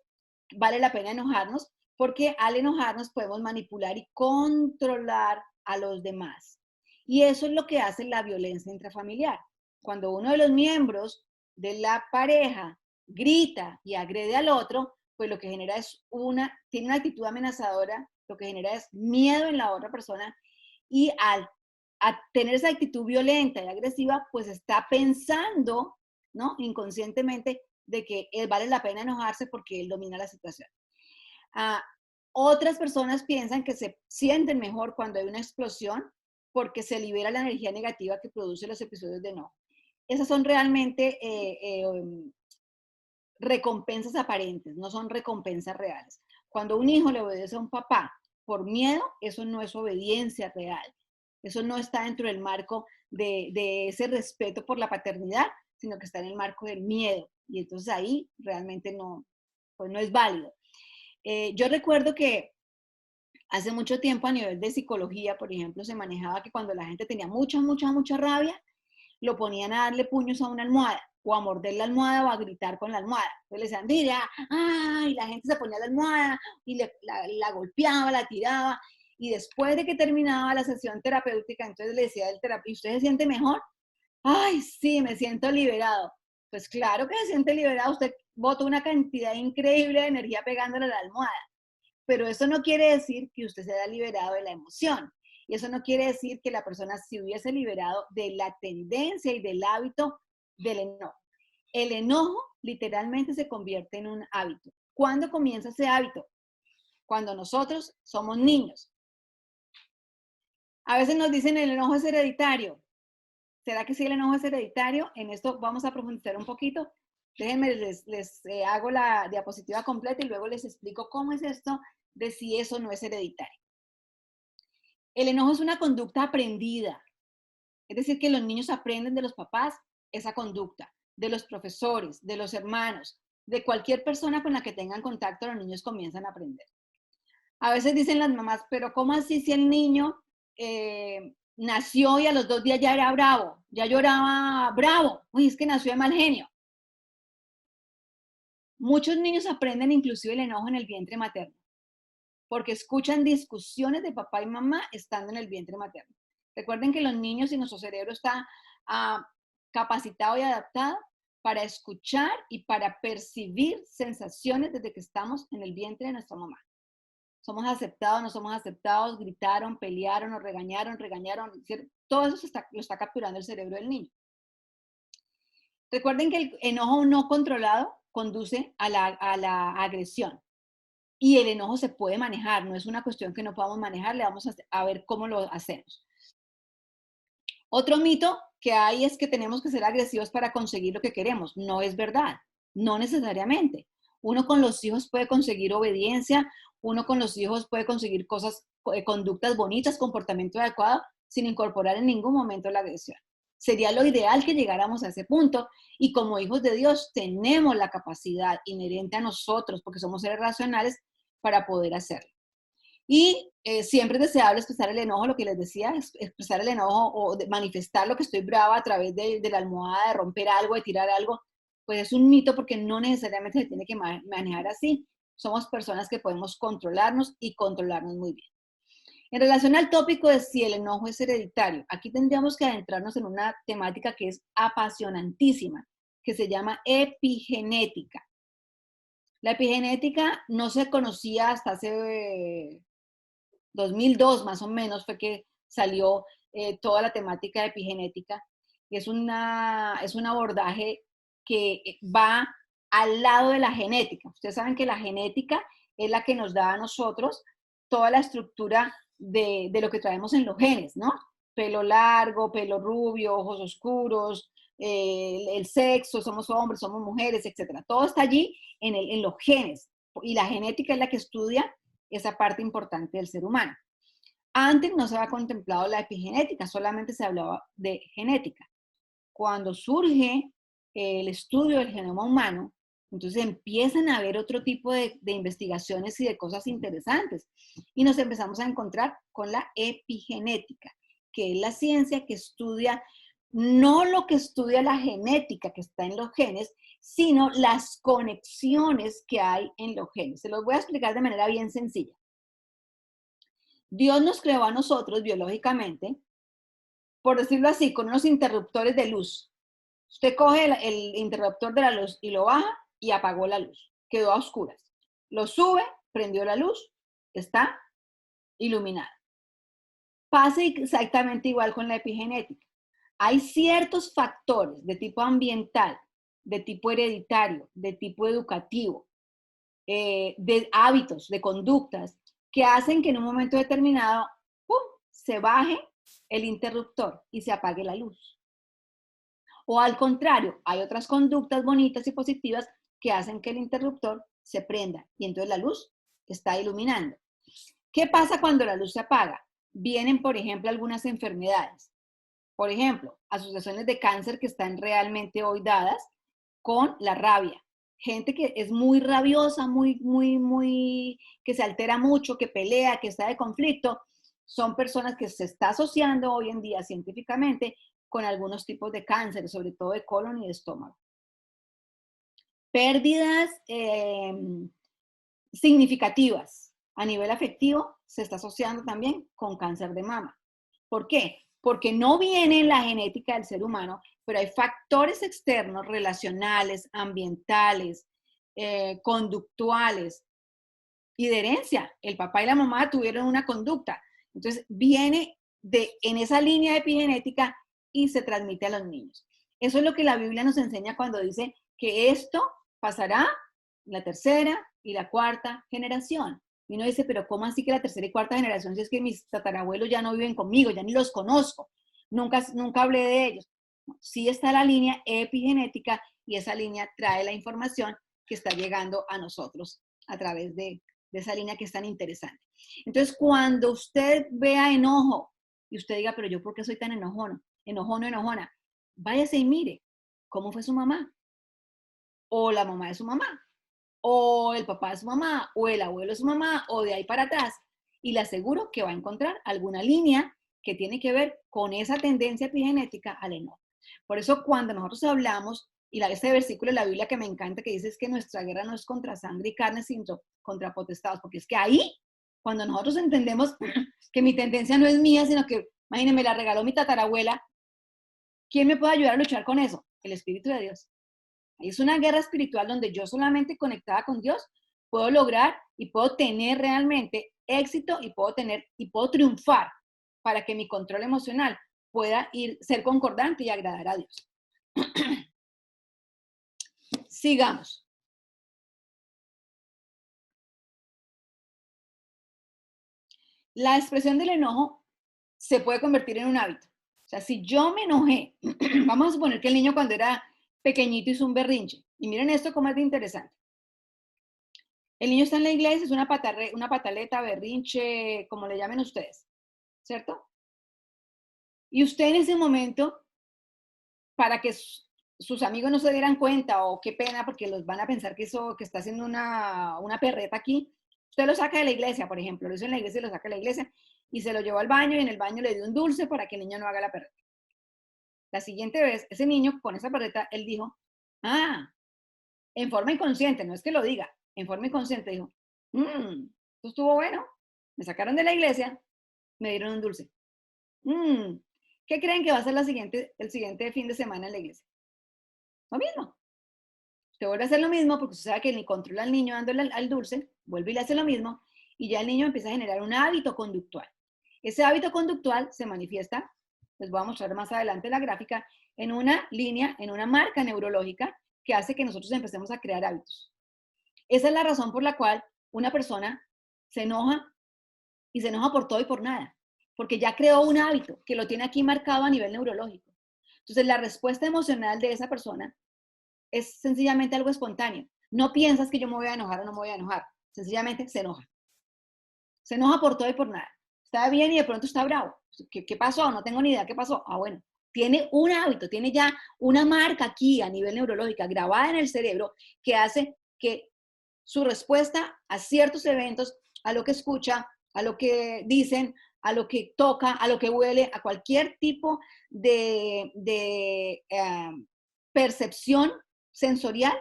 vale la pena enojarnos porque al enojarnos podemos manipular y controlar a los demás. Y eso es lo que hace la violencia intrafamiliar. Cuando uno de los miembros de la pareja grita y agrede al otro, pues lo que genera es tiene una actitud amenazadora, lo que genera es miedo en la otra persona y a tener esa actitud violenta y agresiva, pues está pensando, ¿no? Inconscientemente de que vale la pena enojarse porque él domina la situación. Ah, otras personas piensan que se sienten mejor cuando hay una explosión porque se libera la energía negativa que produce los episodios de enojo. Esas son realmente recompensas aparentes, no son recompensas reales. Cuando un hijo le obedece a un papá por miedo, eso no es obediencia real. Eso no está dentro del marco de ese respeto por la paternidad, sino que está en el marco del miedo. Y entonces ahí realmente no, pues no es válido. Yo recuerdo que hace mucho tiempo a nivel de psicología, por ejemplo, se manejaba que cuando la gente tenía mucha rabia, lo ponían a darle puños a una almohada, o a morder la almohada, o a gritar con la almohada. Entonces le decían, mira, y la gente se ponía a la almohada, y la golpeaba, la tiraba, y después de que terminaba la sesión terapéutica, entonces le decía al terapeuta, ¿y usted se siente mejor? Ay, sí, me siento liberado. Pues claro que se siente liberado, usted botó una cantidad increíble de energía pegándole a la almohada, pero eso no quiere decir que usted se haya liberado de la emoción. Y eso no quiere decir que la persona se hubiese liberado de la tendencia y del hábito del enojo. El enojo literalmente se convierte en un hábito. ¿Cuándo comienza ese hábito? Cuando nosotros somos niños. A veces nos dicen el enojo es hereditario. ¿Será que sí el enojo es hereditario? En esto vamos a profundizar un poquito. Déjenme, les hago la diapositiva completa y luego les explico cómo es esto de si eso no es hereditario. El enojo es una conducta aprendida. Es decir, que los niños aprenden de los papás esa conducta, de los profesores, de los hermanos, de cualquier persona con la que tengan contacto, los niños comienzan a aprender. A veces dicen las mamás, pero ¿cómo así si el niño nació y a los 2 días ya era bravo, ya lloraba bravo? Uy, es que nació de mal genio. Muchos niños aprenden inclusive el enojo en el vientre materno, porque escuchan discusiones de papá y mamá estando en el vientre materno. Recuerden que los niños y nuestro cerebro está capacitado y adaptado para escuchar y para percibir sensaciones desde que estamos en el vientre de nuestra mamá. Somos aceptados, no somos aceptados, gritaron, pelearon, nos regañaron, todo eso lo está capturando el cerebro del niño. Recuerden que el enojo no controlado conduce a la agresión. Y el enojo se puede manejar, no es una cuestión que no podamos manejar, le vamos a ver cómo lo hacemos. Otro mito que hay es que tenemos que ser agresivos para conseguir lo que queremos. No es verdad, no necesariamente. Uno con los hijos puede conseguir obediencia, uno con los hijos puede conseguir cosas, conductas bonitas, comportamiento adecuado, sin incorporar en ningún momento la agresión. Sería lo ideal que llegáramos a ese punto y como hijos de Dios tenemos la capacidad inherente a nosotros, porque somos seres racionales, para poder hacerlo. Y siempre es deseable expresar el enojo, lo que les decía, expresar el enojo o manifestar lo que estoy brava a través de la almohada, de romper algo, de tirar algo, pues es un mito porque no necesariamente se tiene que manejar así. Somos personas que podemos controlarnos y controlarnos muy bien. En relación al tópico de si el enojo es hereditario, aquí tendríamos que adentrarnos en una temática que es apasionantísima, que se llama epigenética. La epigenética no se conocía hasta hace 2002 más o menos fue que salió toda la temática de epigenética. Es un abordaje que va al lado de la genética. Ustedes saben que la genética es la que nos da a nosotros toda la estructura de lo que traemos en los genes, ¿no? Pelo largo, pelo rubio, ojos oscuros, el sexo, somos hombres, somos mujeres, etc. Todo está allí en los genes. Y la genética es la que estudia esa parte importante del ser humano. Antes no se había contemplado la epigenética, solamente se hablaba de genética. Cuando surge el estudio del genoma humano, entonces empiezan a haber otro tipo de investigaciones y de cosas interesantes. Y nos empezamos a encontrar con la epigenética, que es la ciencia que estudia no lo que estudia la genética que está en los genes, sino las conexiones que hay en los genes. Se los voy a explicar de manera bien sencilla. Dios nos creó a nosotros biológicamente, por decirlo así, con unos interruptores de luz. Usted coge el interruptor de la luz y lo baja y apagó la luz. Quedó a oscuras. Lo sube, prendió la luz, está iluminado. Pasa exactamente igual con la epigenética. Hay ciertos factores de tipo ambiental, de tipo hereditario, de tipo educativo, de hábitos, de conductas, que hacen que en un momento determinado ¡pum!, se baje el interruptor y se apague la luz. O al contrario, hay otras conductas bonitas y positivas que hacen que el interruptor se prenda y entonces la luz está iluminando. ¿Qué pasa cuando la luz se apaga? Vienen, por ejemplo, algunas enfermedades. Por ejemplo, asociaciones de cáncer que están realmente hoy dadas con la rabia. Gente que es muy rabiosa, que se altera mucho, que pelea, que está de conflicto, son personas que se está asociando hoy en día científicamente con algunos tipos de cáncer, sobre todo de colon y de estómago. Pérdidas significativas a nivel afectivo se está asociando también con cáncer de mama. ¿Por qué? Porque no viene en la genética del ser humano, pero hay factores externos, relacionales, ambientales, conductuales y de herencia. El papá y la mamá tuvieron una conducta. Entonces, viene en esa línea epigenética y se transmite a los niños. Eso es lo que la Biblia nos enseña cuando dice que esto pasará la tercera y la cuarta generación. Y uno dice, pero ¿cómo así que la tercera y cuarta generación si es que mis tatarabuelos ya no viven conmigo, ya ni los conozco, nunca hablé de ellos? Sí está la línea epigenética y esa línea trae la información que está llegando a nosotros a través de esa línea que es tan interesante. Entonces, cuando usted vea enojo y usted diga, pero yo ¿por qué soy tan enojona? Enojona, váyase y mire cómo fue su mamá, o la mamá de su mamá, o el papá de su mamá, o el abuelo de su mamá, o de ahí para atrás. Y le aseguro que va a encontrar alguna línea que tiene que ver con esa tendencia epigenética al enojo. Por eso cuando nosotros hablamos, y este versículo de la Biblia que me encanta, que dice es que nuestra guerra no es contra sangre y carne, sino contra potestados, porque es que ahí, cuando nosotros entendemos que mi tendencia no es mía, sino que, imagínense, me la regaló mi tatarabuela, ¿quién me puede ayudar a luchar con eso? El Espíritu de Dios. Es una guerra espiritual donde yo solamente conectada con Dios puedo lograr y puedo tener realmente éxito y puedo triunfar para que mi control emocional pueda ser concordante y agradar a Dios. Sigamos. La expresión del enojo se puede convertir en un hábito. O sea, si yo me enojé, vamos a suponer que el niño cuando era pequeñito hizo un berrinche. Y miren esto como es de interesante. El niño está en la iglesia, es una pataleta, berrinche, como le llamen ustedes, ¿cierto? Y usted en ese momento, para que sus amigos no se dieran cuenta, o qué pena, porque los van a pensar que está haciendo una perreta aquí, usted lo saca de la iglesia, por ejemplo, lo hizo en la iglesia y lo saca de la iglesia, y se lo llevó al baño, y en el baño le dio un dulce para que el niño no haga la perreta. La siguiente vez, ese niño con esa perreta, él dijo, en forma inconsciente, no es que lo diga, en forma inconsciente dijo, esto estuvo bueno, me sacaron de la iglesia, me dieron un dulce. ¿Qué creen que va a ser el siguiente fin de semana en la iglesia? Lo mismo. Usted vuelve a hacer lo mismo porque usted sabe que ni controla al niño dándole al dulce, vuelve y le hace lo mismo, y ya el niño empieza a generar un hábito conductual. Ese hábito conductual se manifiesta, les voy a mostrar más adelante la gráfica, en una línea, en una marca neurológica que hace que nosotros empecemos a crear hábitos. Esa es la razón por la cual una persona se enoja y se enoja por todo y por nada, porque ya creó un hábito que lo tiene aquí marcado a nivel neurológico. Entonces, la respuesta emocional de esa persona es sencillamente algo espontáneo. No piensas que yo me voy a enojar o no me voy a enojar. Sencillamente se enoja. Se enoja por todo y por nada. Está bien y de pronto está bravo. ¿Qué pasó? No tengo ni idea qué pasó. Bueno, tiene un hábito, tiene ya una marca aquí a nivel neurológica grabada en el cerebro que hace que su respuesta a ciertos eventos, a lo que escucha, a lo que dicen, a lo que toca, a lo que huele, a cualquier tipo de percepción sensorial,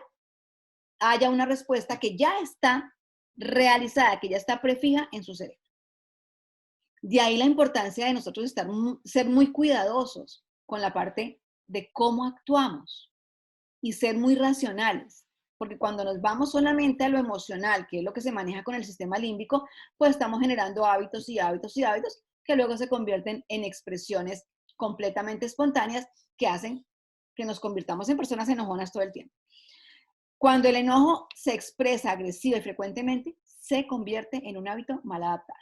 haya una respuesta que ya está realizada, que ya está prefija en su cerebro. De ahí la importancia de nosotros ser muy cuidadosos con la parte de cómo actuamos y ser muy racionales. Porque cuando nos vamos solamente a lo emocional, que es lo que se maneja con el sistema límbico, pues estamos generando hábitos y hábitos y hábitos que luego se convierten en expresiones completamente espontáneas que hacen que nos convirtamos en personas enojonas todo el tiempo. Cuando el enojo se expresa agresiva y frecuentemente, se convierte en un hábito mal adaptado.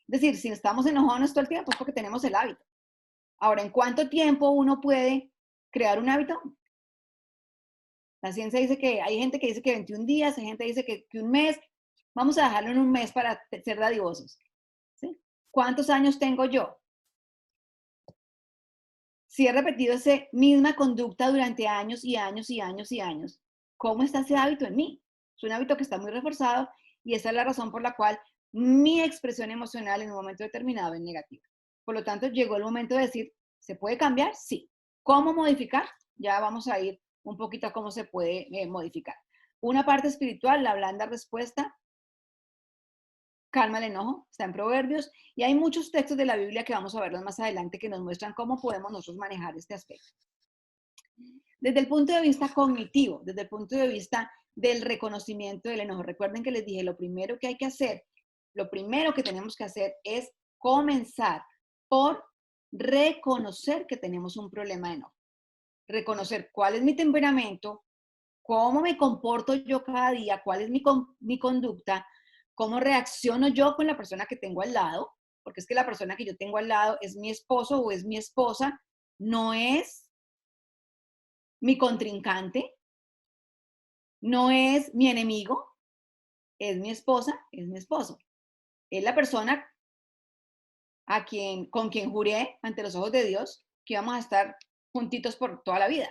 Es decir, si estamos enojones todo el tiempo es porque tenemos el hábito. Ahora, ¿en cuánto tiempo uno puede crear un hábito? La ciencia dice que hay gente que dice que 21 días, hay gente que dice que un mes. Vamos a dejarlo en un mes para ser dadivosos. ¿Cuántos años tengo yo? Si he repetido esa misma conducta durante años y años y años y años, ¿cómo está ese hábito en mí? Es un hábito que está muy reforzado y esa es la razón por la cual mi expresión emocional en un momento determinado es negativa. Por lo tanto, llegó el momento de decir, ¿se puede cambiar? Sí. ¿Cómo modificar? Ya vamos a ir un poquito a cómo se puede modificar. Una parte espiritual, la blanda respuesta, calma el enojo, está en Proverbios, y hay muchos textos de la Biblia que vamos a verlos más adelante que nos muestran cómo podemos nosotros manejar este aspecto. Desde el punto de vista cognitivo, desde el punto de vista del reconocimiento del enojo, recuerden que les dije, lo primero que hay que hacer, lo primero que tenemos que hacer es comenzar por reconocer que tenemos un problema de enojo. Reconocer cuál es mi temperamento, cómo me comporto yo cada día, cuál es mi conducta, cómo reacciono yo con la persona que tengo al lado, porque es que la persona que yo tengo al lado es mi esposo o es mi esposa, no es mi contrincante, no es mi enemigo, es mi esposa, es mi esposo. Es la persona con quien juré ante los ojos de Dios que íbamos a estar juntitos por toda la vida.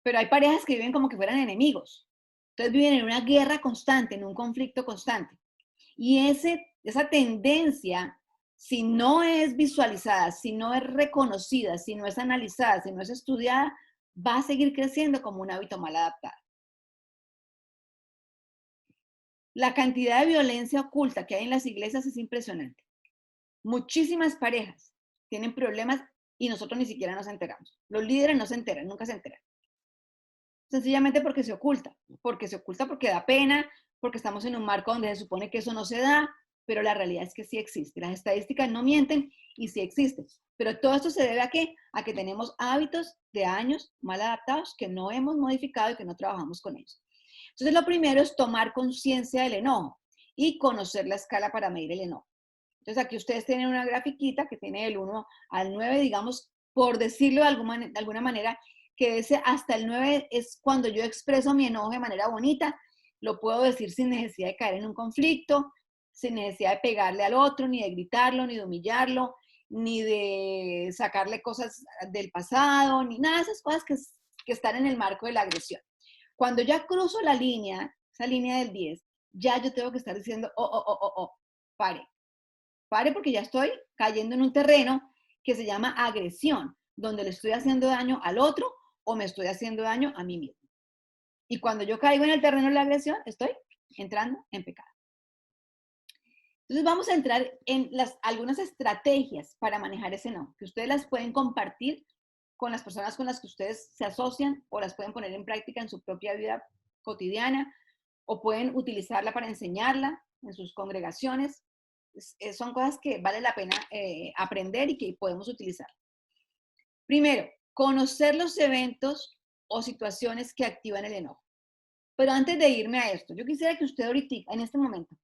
Pero hay parejas que viven como que fueran enemigos. Entonces viven en una guerra constante, en un conflicto constante. Y esa tendencia, si no es visualizada, si no es reconocida, si no es analizada, si no es estudiada, va a seguir creciendo como un hábito mal adaptado. La cantidad de violencia oculta que hay en las iglesias es impresionante. Muchísimas parejas tienen problemas y nosotros ni siquiera nos enteramos. Los líderes no se enteran, nunca se enteran. Sencillamente porque se oculta porque da pena, porque estamos en un marco donde se supone que eso no se da, pero la realidad es que sí existe. Las estadísticas no mienten y sí existen. Pero todo esto se debe a qué? A que tenemos hábitos de años mal adaptados que no hemos modificado y que no trabajamos con ellos. Entonces, lo primero es tomar conciencia del enojo y conocer la escala para medir el enojo. Entonces, aquí ustedes tienen una grafiquita que tiene del 1 al 9, digamos, por decirlo de alguna manera, que ese hasta el 9 es cuando yo expreso mi enojo de manera bonita, lo puedo decir sin necesidad de caer en un conflicto, sin necesidad de pegarle al otro, ni de gritarlo, ni de humillarlo, ni de sacarle cosas del pasado, ni nada de esas cosas que están en el marco de la agresión. Cuando ya cruzo la línea, esa línea del 10, ya yo tengo que estar diciendo, pare. Pare porque ya estoy cayendo en un terreno que se llama agresión, donde le estoy haciendo daño al otro o me estoy haciendo daño a mí mismo. Y cuando yo caigo en el terreno de la agresión, estoy entrando en pecado. Entonces vamos a entrar en algunas estrategias para manejar ese enojo, que ustedes las pueden compartir con las personas con las que ustedes se asocian o las pueden poner en práctica en su propia vida cotidiana o pueden utilizarla para enseñarla en sus congregaciones. Son cosas que vale la pena aprender y que podemos utilizar. Primero, conocer los eventos o situaciones que activan el enojo. Pero antes de irme a esto, yo quisiera que usted ahorita, en este momento,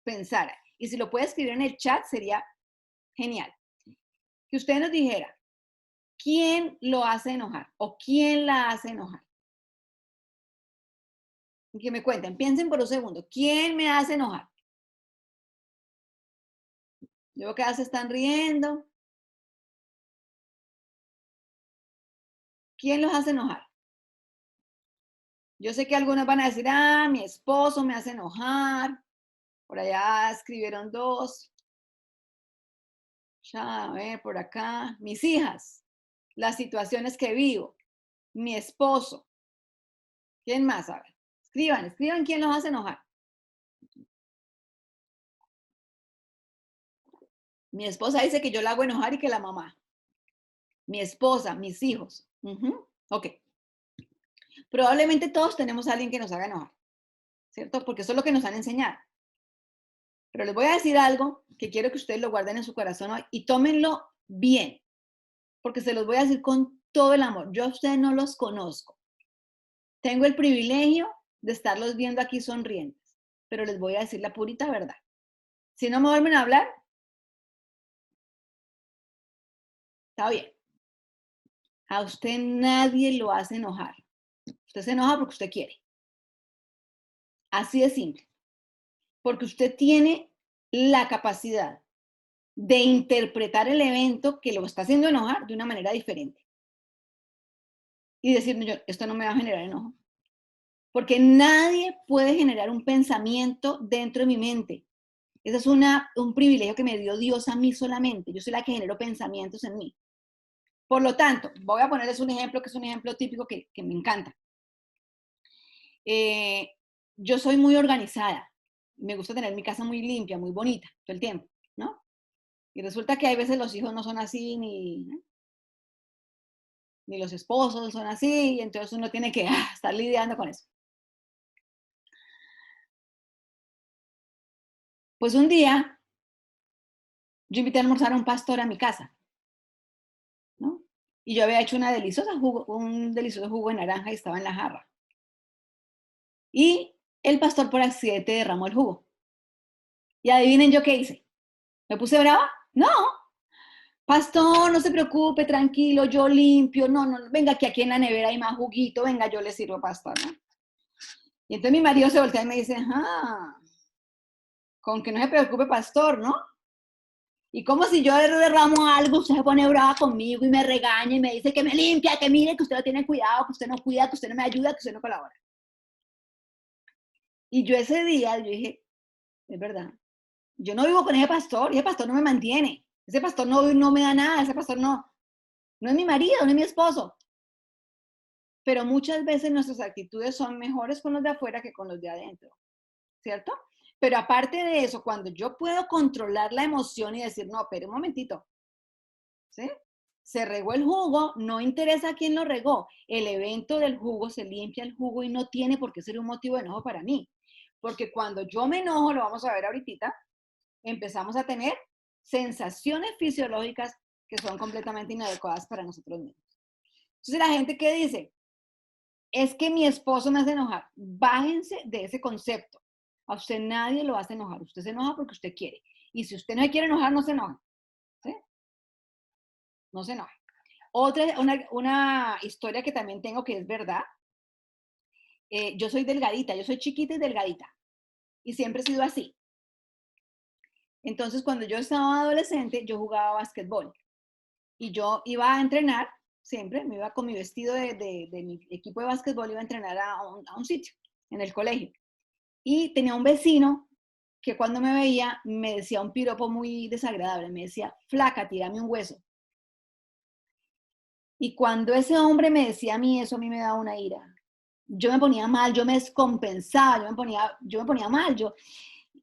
pensara, y si lo puede escribir en el chat sería genial, que usted nos dijera, ¿quién lo hace enojar o quién la hace enojar? Y que me cuenten, piensen por un segundo, ¿quién me hace enojar? Yo veo que ya se están riendo. ¿Quién los hace enojar? Yo sé que algunos van a decir, mi esposo me hace enojar. Por allá escribieron dos. Ya, a ver, por acá. Mis hijas. Las situaciones que vivo. Mi esposo. ¿Quién más? A ver. Escriban quién los hace enojar. Mi esposa dice que yo la hago enojar y que la mamá. Mi esposa, mis hijos. Ok. Probablemente todos tenemos a alguien que nos haga enojar, ¿cierto? Porque eso es lo que nos han enseñado. Pero les voy a decir algo que quiero que ustedes lo guarden en su corazón hoy y tómenlo bien, porque se los voy a decir con todo el amor. Yo a ustedes no los conozco. Tengo el privilegio de estarlos viendo aquí sonrientes, pero les voy a decir la purita verdad. Si no me vuelven a hablar, está bien. A usted nadie lo hace enojar. Usted se enoja porque usted quiere. Así de simple. Porque usted tiene la capacidad de interpretar el evento que lo está haciendo enojar de una manera diferente. Y decir, no, esto no me va a generar enojo. Porque nadie puede generar un pensamiento dentro de mi mente. Ese es un privilegio que me dio Dios a mí solamente. Yo soy la que genero pensamientos en mí. Por lo tanto, voy a ponerles un ejemplo que es un ejemplo típico que me encanta. Yo soy muy organizada. Me gusta tener mi casa muy limpia, muy bonita, todo el tiempo, ¿no? Y resulta que hay veces los hijos no son así, ni los esposos son así, y entonces uno tiene que estar lidiando con eso. Pues un día, yo invité a almorzar a un pastor a mi casa, ¿no? Y yo había hecho un delicioso jugo de naranja y estaba en la jarra. Y el pastor por accidente derramó el jugo. Y adivinen yo qué hice. ¿Me puse brava? No. Pastor, no se preocupe, tranquilo, yo limpio. No, no, venga, que aquí en la nevera hay más juguito. Venga, yo le sirvo, pastor, ¿no? Y entonces mi marido se voltea y me dice, con que no se preocupe, pastor, ¿no? Y como si yo derramo algo, usted se pone brava conmigo y me regaña y me dice que me limpia, que mire, que usted no tiene cuidado, que usted no cuida, que usted no me ayuda, que usted no colabora. Y yo ese día, yo dije, es verdad, yo no vivo con ese pastor no me mantiene, ese pastor no me da nada, ese pastor no es mi marido, no es mi esposo. Pero muchas veces nuestras actitudes son mejores con los de afuera que con los de adentro, ¿cierto? Pero aparte de eso, cuando yo puedo controlar la emoción y decir, no, pero un momentito, ¿sí? Se regó el jugo, no interesa quién lo regó. El evento del jugo, se limpia el jugo y no tiene por qué ser un motivo de enojo para mí. Porque cuando yo me enojo, lo vamos a ver ahorita, empezamos a tener sensaciones fisiológicas que son completamente inadecuadas para nosotros mismos. Entonces la gente que dice, es que mi esposo me hace enojar, bájense de ese concepto. A usted nadie lo hace enojar, usted se enoja porque usted quiere. Y si usted no quiere enojar, no se enoja. ¿Sí? No se enoja. Una historia que también tengo que es verdad. Yo soy delgadita, yo soy chiquita y delgadita. Y siempre he sido así. Entonces, cuando yo estaba adolescente, yo jugaba básquetbol. Y yo iba a entrenar, siempre, me iba con mi vestido de mi equipo de básquetbol, iba a entrenar a un sitio, en el colegio. Y tenía un vecino que cuando me veía me decía un piropo muy desagradable. Me decía, flaca, tírame un hueso. Y cuando ese hombre me decía a mí eso, a mí me daba una ira. Yo me ponía mal, yo me descompensaba, yo me ponía mal,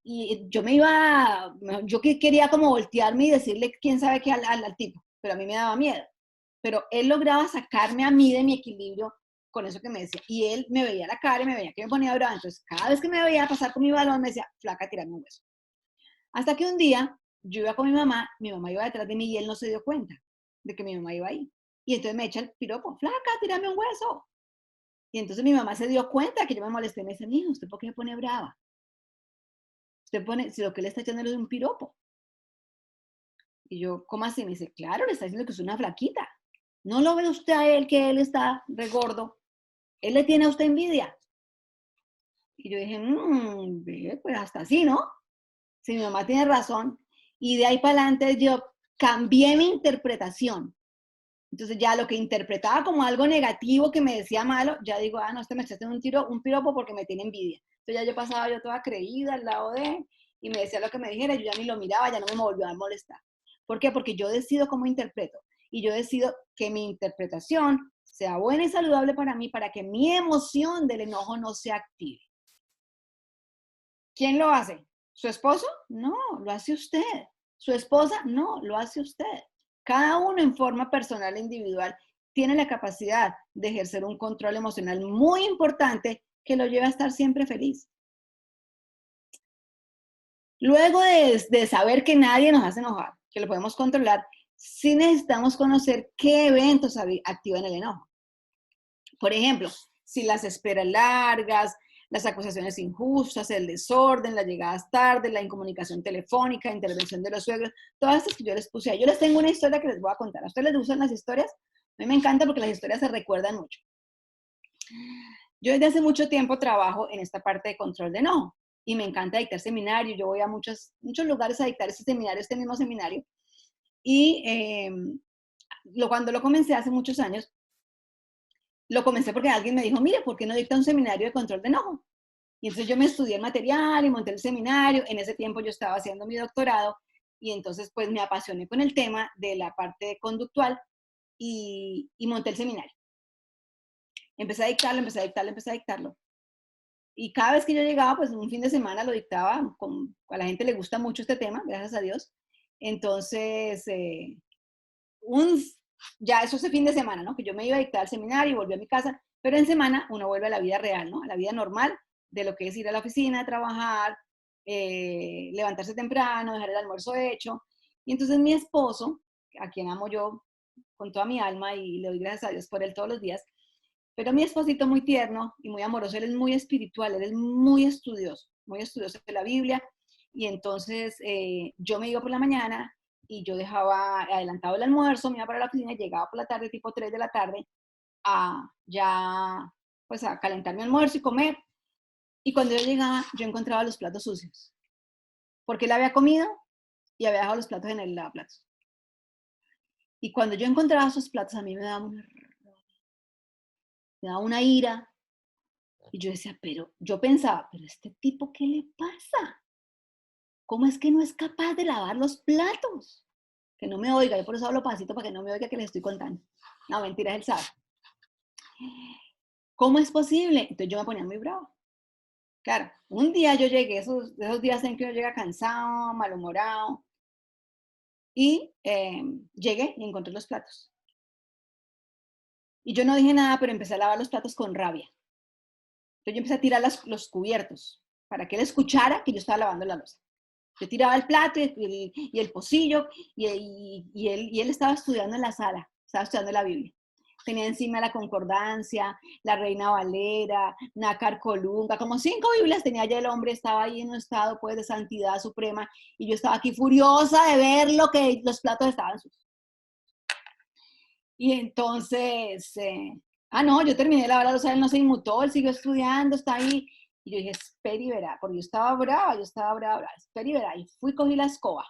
y yo me iba, yo quería como voltearme y decirle quién sabe qué al tipo, pero a mí me daba miedo. Pero él lograba sacarme a mí de mi equilibrio con eso que me decía. Y él me veía la cara y me veía que me ponía brava. Entonces, cada vez que me veía pasar con mi balón, me decía, flaca, tírame un hueso. Hasta que un día, yo iba con mi mamá iba detrás de mí y él no se dio cuenta de que mi mamá iba ahí. Y entonces me echa el piropo, flaca, tírame un hueso. Y entonces mi mamá se dio cuenta que yo me molesté y me dice, mijo, ¿usted por qué me pone brava? Usted pone, si lo que le está echando es un piropo. Y yo, ¿cómo así? Me dice, claro, le está diciendo que es una flaquita. ¿No lo ve usted a él que él está regordo? Él le tiene a usted envidia. Y yo dije, pues hasta así, ¿no? Si mi mamá tiene razón. Y de ahí para adelante yo cambié mi interpretación. Entonces ya lo que interpretaba como algo negativo que me decía malo, ya digo, no, me echaste un piropo porque me tiene envidia. Entonces ya yo pasaba yo toda creída al lado de él y me decía lo que me dijera, yo ya ni lo miraba, ya no me volvió a molestar. ¿Por qué? Porque yo decido cómo interpreto y yo decido que mi interpretación sea buena y saludable para mí, para que mi emoción del enojo no se active. ¿Quién lo hace? ¿Su esposo? No, lo hace usted. ¿Su esposa? No, lo hace usted. Cada uno en forma personal e individual tiene la capacidad de ejercer un control emocional muy importante que lo lleva a estar siempre feliz. Luego de saber que nadie nos hace enojar, que lo podemos controlar, sí necesitamos conocer qué eventos activan el enojo. Por ejemplo, si las esperas largas, las acusaciones injustas, el desorden, las llegadas tarde, la incomunicación telefónica, intervención de los suegros, todas estas que yo les puse ahí. Yo les tengo una historia que les voy a contar. ¿A ustedes les gustan las historias? A mí me encanta porque las historias se recuerdan mucho. Yo desde hace mucho tiempo trabajo en esta parte de control de enojo y me encanta dictar seminarios. Yo voy a muchos lugares a dictar este seminario, este mismo seminario. Y cuando lo comencé hace muchos años, lo comencé porque alguien me dijo, mire, ¿por qué no dicta un seminario de control de enojo? Y entonces yo me estudié el material y monté el seminario. En ese tiempo yo estaba haciendo mi doctorado y entonces pues me apasioné con el tema de la parte conductual y monté el seminario. Empecé a dictarlo, empecé a dictarlo, empecé a dictarlo. Y cada vez que yo llegaba, pues un fin de semana lo dictaba, a la gente le gusta mucho este tema, gracias a Dios. Entonces, ya eso es el fin de semana, ¿no? Que yo me iba a dictar al seminario y volví a mi casa, pero en semana uno vuelve a la vida real, ¿no? A la vida normal de lo que es ir a la oficina, trabajar, levantarse temprano, dejar el almuerzo hecho. Y entonces mi esposo, a quien amo yo con toda mi alma y le doy gracias a Dios por él todos los días, pero mi esposito muy tierno y muy amoroso, él es muy espiritual, él es muy estudioso de la Biblia. Y entonces yo me iba por la mañana y yo dejaba adelantado el almuerzo, me iba para la oficina y llegaba por la tarde, tipo 3 de la tarde, a ya, pues a calentar mi almuerzo y comer. Y cuando yo llegaba, yo encontraba los platos sucios, porque él había comido y había dejado los platos en el lavaplatos. Y cuando yo encontraba esos platos, a mí me daba una ira. Y yo decía, pero yo pensaba, pero este tipo, ¿qué le pasa? ¿Cómo es que no es capaz de lavar los platos? Que no me oiga, yo por eso hablo pasito para que no me oiga que le estoy contando. No, mentira, él sabe. ¿Cómo es posible? Entonces yo me ponía muy bravo. Claro, un día yo llegué, esos días en que uno llega cansado, malhumorado, y llegué y encontré los platos. Y yo no dije nada, pero empecé a lavar los platos con rabia. Entonces yo empecé a tirar los cubiertos para que él escuchara que yo estaba lavando la loza. Yo tiraba el plato y el pocillo y él estaba estudiando en la sala, estaba estudiando la Biblia. Tenía encima la Concordancia, la Reina Valera, Nácar Colunga, como 5 Biblias tenía ya el hombre, estaba ahí en un estado pues de santidad suprema y yo estaba aquí furiosa de ver que los platos estaban sucios. Y entonces, no, yo terminé de lavar la loza, él no se inmutó, él siguió estudiando, está ahí. Y yo dije, espera y verá, porque yo estaba brava, espera y verá. Y fui, cogí la escoba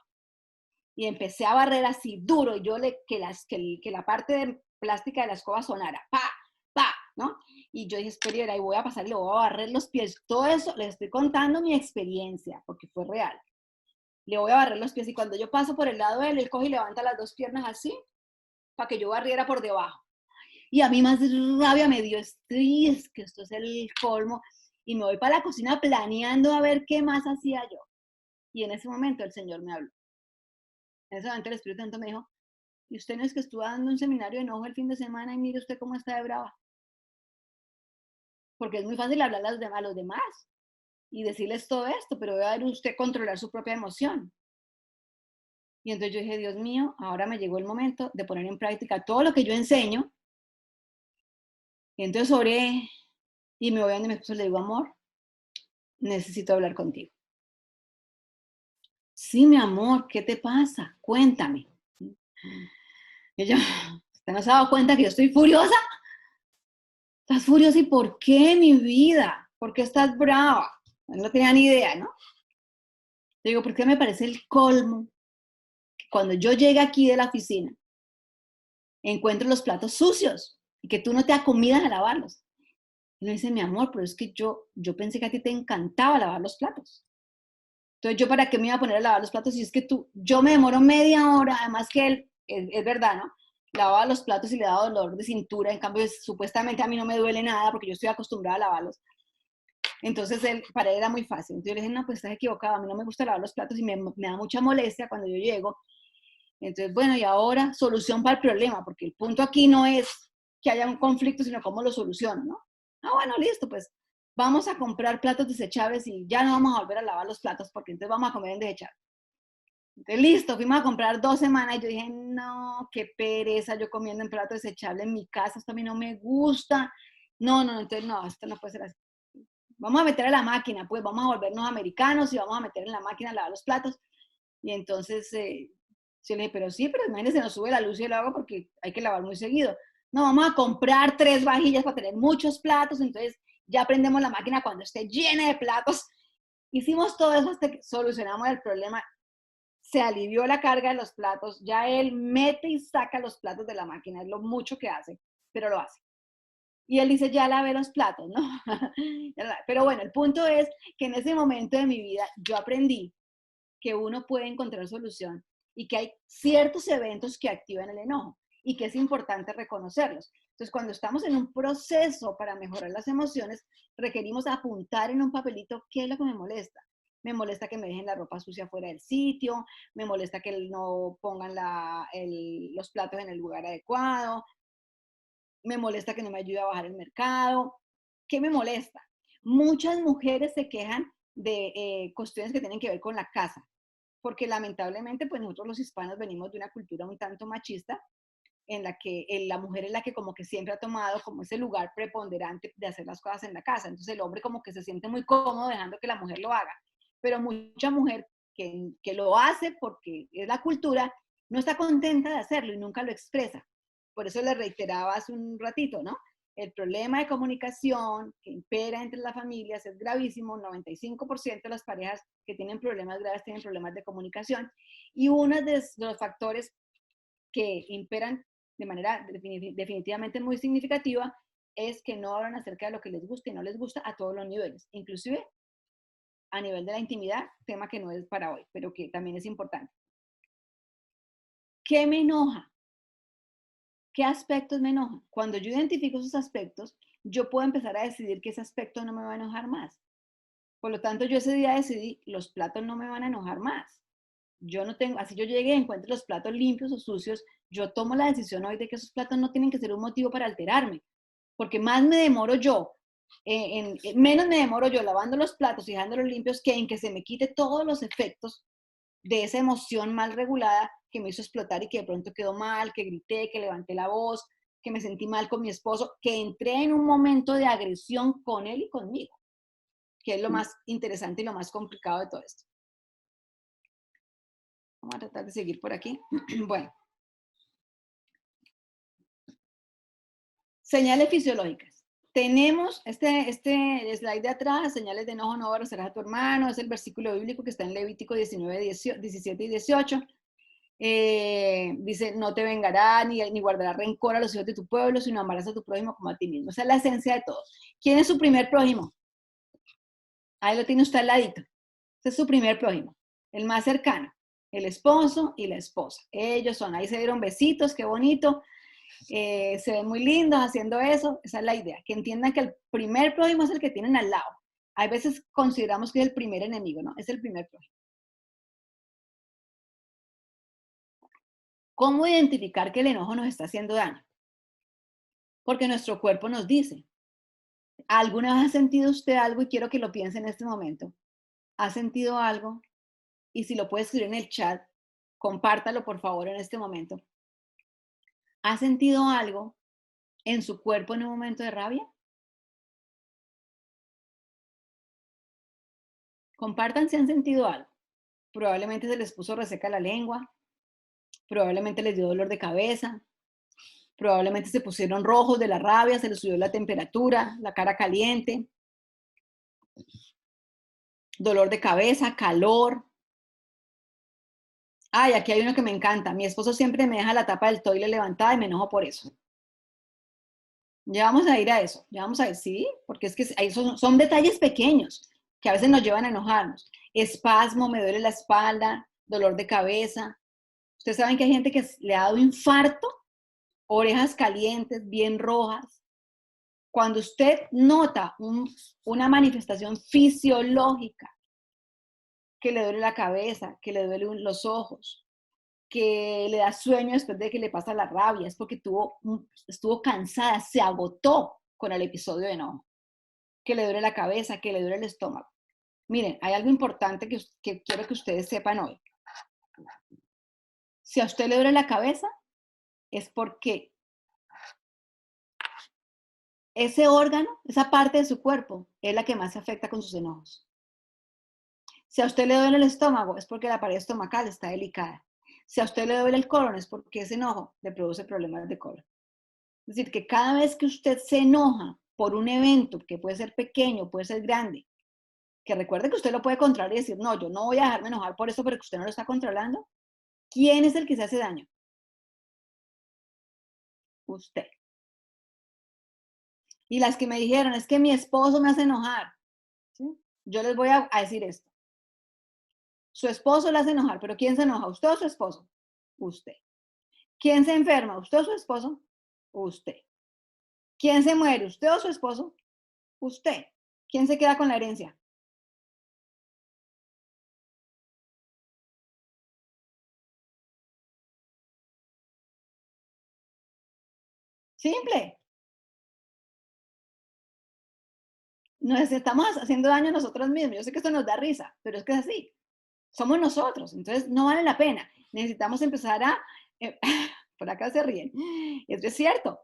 y empecé a barrer así duro, y yo que la parte de plástica de la escoba sonara, pa, pa, ¿no? Y yo dije, espera y verá, y voy a pasar y le voy a barrer los pies. Todo eso les estoy contando mi experiencia, porque fue real. Le voy a barrer los pies y cuando yo paso por el lado de él coge y levanta las 2 piernas así, para que yo barriera por debajo. Y a mí más rabia me dio, es que esto es el colmo. Y me voy para la cocina planeando a ver qué más hacía yo. Y en ese momento el Señor me habló. En ese momento el Espíritu Santo me dijo, y usted no es que estuvo dando un seminario de enojo el fin de semana y mire usted cómo está de brava. Porque es muy fácil hablar a los demás y decirles todo esto, pero debe usted controlar su propia emoción. Y entonces yo dije, Dios mío, ahora me llegó el momento de poner en práctica todo lo que yo enseño. Y entonces oré y me voy a donde mi esposo le digo, amor, necesito hablar contigo. Sí, mi amor, ¿qué te pasa? Cuéntame. Y yo, ¿usted no se ha dado cuenta que yo estoy furiosa? ¿Estás furiosa y por qué, mi vida? ¿Por qué estás brava? No tenía ni idea, ¿no? Yo digo, ¿por qué me parece el colmo que cuando yo llegue aquí de la oficina encuentro los platos sucios y que tú no te acomidas a lavarlos? Y me dice, mi amor, pero es que yo pensé que a ti te encantaba lavar los platos. Entonces, ¿yo para qué me iba a poner a lavar los platos si es que yo me demoro media hora, además que él, es verdad, ¿no? Lavaba los platos y le daba dolor de cintura, en cambio, supuestamente a mí no me duele nada porque yo estoy acostumbrada a lavarlos. Entonces, para él era muy fácil. Entonces, yo le dije, no, pues estás equivocado, a mí no me gusta lavar los platos y me da mucha molestia cuando yo llego. Entonces, bueno, y ahora solución para el problema, porque el punto aquí no es que haya un conflicto, sino cómo lo soluciono, ¿no? Bueno, listo, pues vamos a comprar platos desechables y ya no vamos a volver a lavar los platos porque entonces vamos a comer en desechables. Entonces, listo, fuimos a comprar 2 semanas y yo dije, no, qué pereza yo comiendo en plato desechable en mi casa, esto a mí no me gusta. No, entonces no, esto no puede ser así. Vamos a meter a la máquina, pues vamos a volvernos americanos y vamos a meter en la máquina a lavar los platos. Y entonces, yo le dije, pero imagínese, nos sube la luz y el agua porque hay que lavar muy seguido. No, vamos a comprar 3 vajillas para tener muchos platos, entonces ya prendemos la máquina cuando esté llena de platos Hicimos todo eso hasta que solucionamos el problema, se alivió la carga de los platos, ya él mete y saca los platos de la máquina, es lo mucho que hace, pero lo hace. Y él dice, ya lavé los platos, ¿no? Pero bueno, el punto es que en ese momento de mi vida yo aprendí que uno puede encontrar solución y que hay ciertos eventos que activan el enojo y que es importante reconocerlos. Entonces, cuando estamos en un proceso para mejorar las emociones, requerimos apuntar en un papelito qué es lo que me molesta. Me molesta que me dejen la ropa sucia fuera del sitio, me molesta que no pongan los platos en el lugar adecuado, me molesta que no me ayude a bajar el mercado. ¿Qué me molesta? Muchas mujeres se quejan de cuestiones que tienen que ver con la casa, porque lamentablemente pues nosotros los hispanos venimos de una cultura un tanto machista en la que la mujer es la que como que siempre ha tomado como ese lugar preponderante de hacer las cosas en la casa. Entonces el hombre como que se siente muy cómodo dejando que la mujer lo haga. Pero mucha mujer que lo hace porque es la cultura, no está contenta de hacerlo y nunca lo expresa. Por eso le reiteraba hace un ratito, ¿no? El problema de comunicación que impera entre las familias es gravísimo. 95% de las parejas que tienen problemas graves tienen problemas de comunicación. Y uno de los factores que imperan de manera definitivamente muy significativa es que no hablan acerca de lo que les gusta y no les gusta a todos los niveles, inclusive a nivel de la intimidad, tema que no es para hoy, pero que también es importante. ¿Qué me enoja? ¿Qué aspectos me enojan? Cuando yo identifico esos aspectos, yo puedo empezar a decidir que ese aspecto no me va a enojar más. Por lo tanto, yo ese día decidí, los platos no me van a enojar más. Yo no tengo, así yo llegue y encuentre los platos limpios o sucios, yo tomo la decisión hoy de que esos platos no tienen que ser un motivo para alterarme, porque más me demoro yo, menos me demoro yo lavando los platos y dejándolos limpios que en que se me quite todos los efectos de esa emoción mal regulada que me hizo explotar y que de pronto quedó mal, que grité, que levanté la voz, que me sentí mal con mi esposo, que entré en un momento de agresión con él y conmigo, que es lo más interesante y lo más complicado de todo esto. Vamos a tratar de seguir por aquí. Bueno. Señales fisiológicas. Tenemos este slide de atrás, señales de enojo, no aborrecerás a tu hermano, es el versículo bíblico que está en Levítico 19, 17 y 18. Dice, no te vengará ni guardará rencor a los hijos de tu pueblo, sino amarás a tu prójimo como a ti mismo. Esa es la esencia de todo. ¿Quién es su primer prójimo? Ahí lo tiene usted al ladito. Ese es su primer prójimo, el más cercano, el esposo y la esposa. Ellos son, ahí se dieron besitos, qué bonito. Se ven muy lindos haciendo eso. Esa es la idea, que entiendan que el primer prójimo es el que tienen al lado. Hay veces consideramos que es el primer enemigo, ¿no? Es el primer prójimo. ¿Cómo identificar que el enojo nos está haciendo daño? Porque nuestro cuerpo nos dice. ¿Alguna vez ha sentido usted algo? Y quiero que lo piense en este momento. ¿Ha sentido algo? Y si lo puede escribir en el chat, compártalo por favor en este momento. ¿Ha sentido algo en su cuerpo en un momento de rabia? Compartan si han sentido algo. Probablemente se les puso reseca la lengua, probablemente les dio dolor de cabeza, probablemente se pusieron rojos de la rabia, se les subió la temperatura, la cara caliente, dolor de cabeza, calor. Ay, aquí hay uno que me encanta. Mi esposo siempre me deja la tapa del toile levantada y me enojo por eso. Ya vamos a ir a eso, ya vamos a ir, sí, porque es que son detalles pequeños que a veces nos llevan a enojarnos. Espasmo, me duele la espalda, dolor de cabeza. Ustedes saben que hay gente que le ha dado infarto, orejas calientes, bien rojas. Cuando usted nota una manifestación fisiológica, que le duele la cabeza, que le duelen los ojos, que le da sueño después de que le pasa la rabia, es porque estuvo cansada, se agotó con el episodio de enojo, que le duele la cabeza, que le duele el estómago. Miren, hay algo importante que quiero que ustedes sepan hoy. Si a usted le duele la cabeza, es porque ese órgano, esa parte de su cuerpo, es la que más se afecta con sus enojos. Si a usted le duele el estómago, es porque la pared estomacal está delicada. Si a usted le duele el colon, es porque ese enojo le produce problemas de colon. Es decir, que cada vez que usted se enoja por un evento, que puede ser pequeño, puede ser grande, Que recuerde que usted lo puede controlar y decir, no, yo no voy a dejarme enojar por eso, pero que usted no lo está controlando. ¿Quién es el que se hace daño? Usted. Y las que me dijeron, es que mi esposo me hace enojar. ¿Sí? Yo les voy a decir esto. Su esposo le hace enojar, pero ¿quién se enoja? ¿Usted o su esposo? Usted. ¿Quién se enferma? ¿Usted o su esposo? Usted. ¿Quién se muere? ¿Usted o su esposo? Usted. ¿Quién se queda con la herencia? Simple. Nos estamos haciendo daño a nosotros mismos. Yo sé que esto nos da risa, pero es que es así. Somos nosotros. Entonces, no vale la pena. Necesitamos empezar a... eh, por acá se ríen. Esto es cierto.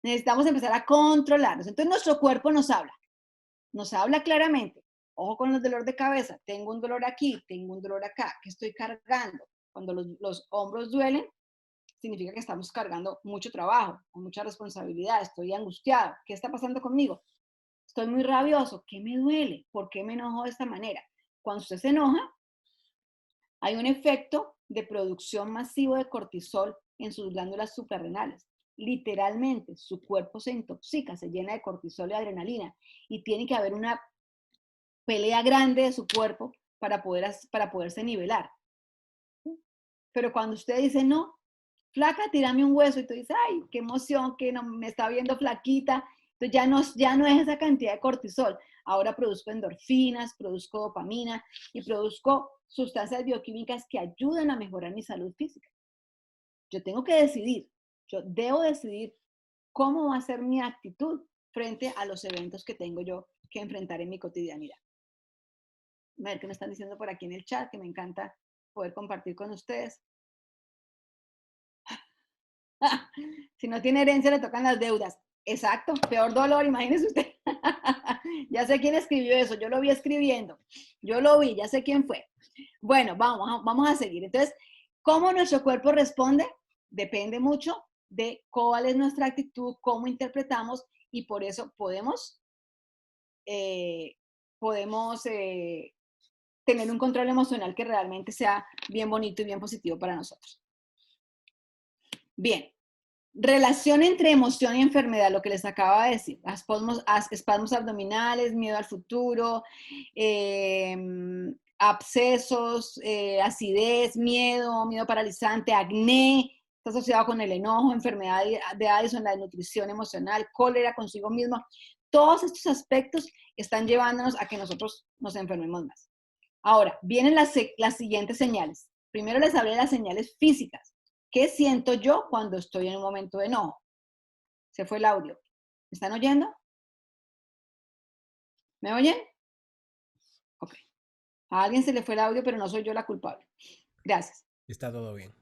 Necesitamos empezar a controlarnos. Entonces, nuestro cuerpo nos habla claramente. Ojo con el dolor de cabeza. Tengo un dolor aquí, tengo un dolor acá, que estoy cargando. Cuando los hombros duelen, significa que estamos cargando mucho trabajo, con mucha responsabilidad. Estoy angustiado. ¿Qué está pasando conmigo? Estoy muy rabioso. ¿Qué me duele? ¿Por qué me enojo de esta manera? Cuando usted se enoja, hay un efecto de producción masivo de cortisol en sus glándulas suprarrenales. Literalmente, su cuerpo se intoxica, se llena de cortisol y adrenalina y tiene que haber una pelea grande de su cuerpo para poderse nivelar. Pero cuando usted dice, no, flaca, tírame un hueso, y tú dices, ay, qué emoción, que no, me está viendo flaquita, entonces ya no es esa cantidad de cortisol. Ahora produzco endorfinas, produzco dopamina y produzco sustancias bioquímicas que ayudan a mejorar mi salud física. Yo tengo que decidir, yo debo decidir cómo va a ser mi actitud frente a los eventos que tengo yo que enfrentar en mi cotidianidad. A ver qué me están diciendo por aquí en el chat, que me encanta poder compartir con ustedes. Si no tiene herencia, le tocan las deudas. Exacto, peor dolor, imagínese usted. Ya sé quién escribió eso, yo lo vi escribiendo. Yo lo vi, ya sé quién fue. Bueno, vamos a seguir. Entonces, ¿cómo nuestro cuerpo responde? Depende mucho de cuál es nuestra actitud, cómo interpretamos y por eso eh, podemos tener un control emocional que realmente sea bien bonito y bien positivo para nosotros. Bien, relación entre emoción y enfermedad, lo que les acaba de decir, espasmos abdominales, miedo al futuro, eh, abscesos, acidez, miedo paralizante, acné, está asociado con el enojo, enfermedad de Addison, la desnutrición emocional, cólera consigo mismo. Todos estos aspectos están llevándonos a que nosotros nos enfermemos más. Ahora, vienen las siguientes señales. Primero les hablé de las señales físicas. ¿Qué siento yo cuando estoy en un momento de enojo? Se fue el audio. ¿Me están oyendo? ¿Me oyen? Ok. A alguien se le fue el audio, pero no soy yo la culpable. Gracias. Está todo bien.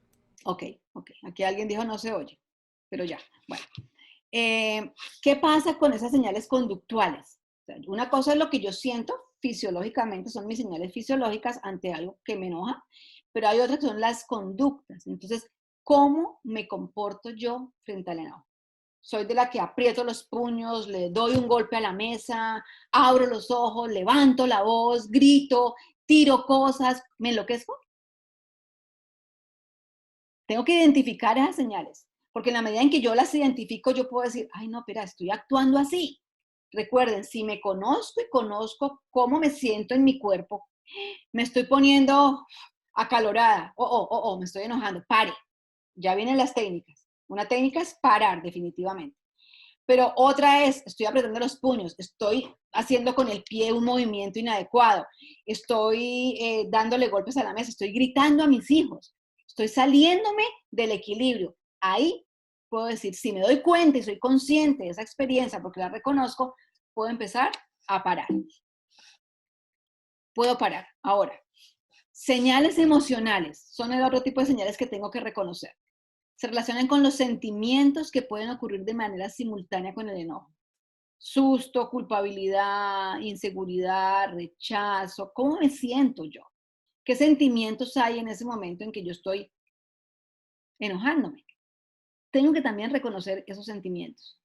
Ok, ok. Aquí alguien dijo no se oye, pero ya. Bueno. ¿Qué pasa con esas señales conductuales? O sea, una cosa es lo que yo siento fisiológicamente, son mis señales fisiológicas ante algo que me enoja, pero hay otras que son las conductas. Entonces, ¿cómo me comporto yo frente al enojo? Soy de la que aprieto los puños, le doy un golpe a la mesa, abro los ojos, levanto la voz, grito, tiro cosas, me enloquezco. Tengo que identificar esas señales, porque en la medida en que yo las identifico, yo puedo decir, ay, no, espera, estoy actuando así. Recuerden, si me conozco y conozco cómo me siento en mi cuerpo, me estoy poniendo acalorada, me estoy enojando, pare. Ya vienen las técnicas. Una técnica es parar definitivamente. Pero otra es, estoy apretando los puños, estoy haciendo con el pie un movimiento inadecuado, estoy dándole golpes a la mesa, estoy gritando a mis hijos, estoy saliéndome del equilibrio. Ahí puedo decir, si me doy cuenta y soy consciente de esa experiencia porque la reconozco, puedo empezar a parar. Puedo parar. Ahora, señales emocionales son el otro tipo de señales que tengo que reconocer. Se relacionan con los sentimientos que pueden ocurrir de manera simultánea con el enojo. Susto, culpabilidad, inseguridad, rechazo. ¿Cómo me siento yo? ¿Qué sentimientos hay en ese momento en que yo estoy enojándome? Tengo que también reconocer esos sentimientos,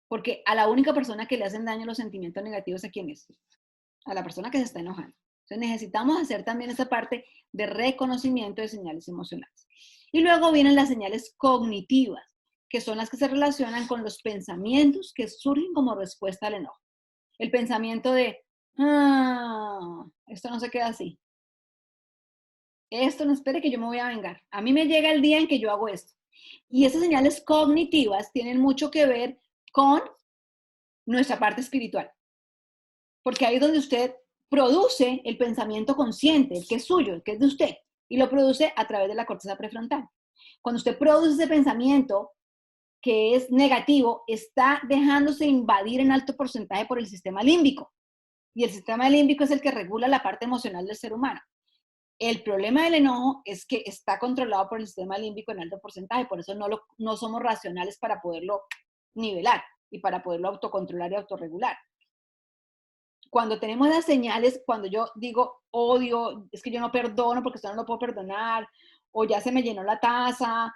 porque a la única persona que le hacen daño los sentimientos negativos, ¿a quién es? a la persona que se está enojando. Entonces necesitamos hacer también esa parte de reconocimiento de señales emocionales. Y luego vienen las señales cognitivas, que son las que se relacionan con los pensamientos que surgen como respuesta al enojo. El pensamiento de, esto no se queda así. Esto no espere que yo me voy a vengar. A mí me llega el día en que yo hago esto. Y esas señales cognitivas tienen mucho que ver con nuestra parte espiritual. Porque ahí es donde usted produce el pensamiento consciente, el que es suyo, el que es de usted, y lo produce a través de la corteza prefrontal. Cuando usted produce ese pensamiento que es negativo, está dejándose invadir en alto porcentaje por el sistema límbico. Y el sistema límbico es el que regula la parte emocional del ser humano. El problema del enojo es que está controlado por el sistema límbico en alto porcentaje, por eso no somos racionales para poderlo nivelar y para poderlo autocontrolar y autorregular. Cuando tenemos las señales, cuando yo digo odio, es que yo no perdono porque esto no lo puedo perdonar, o ya se me llenó la taza,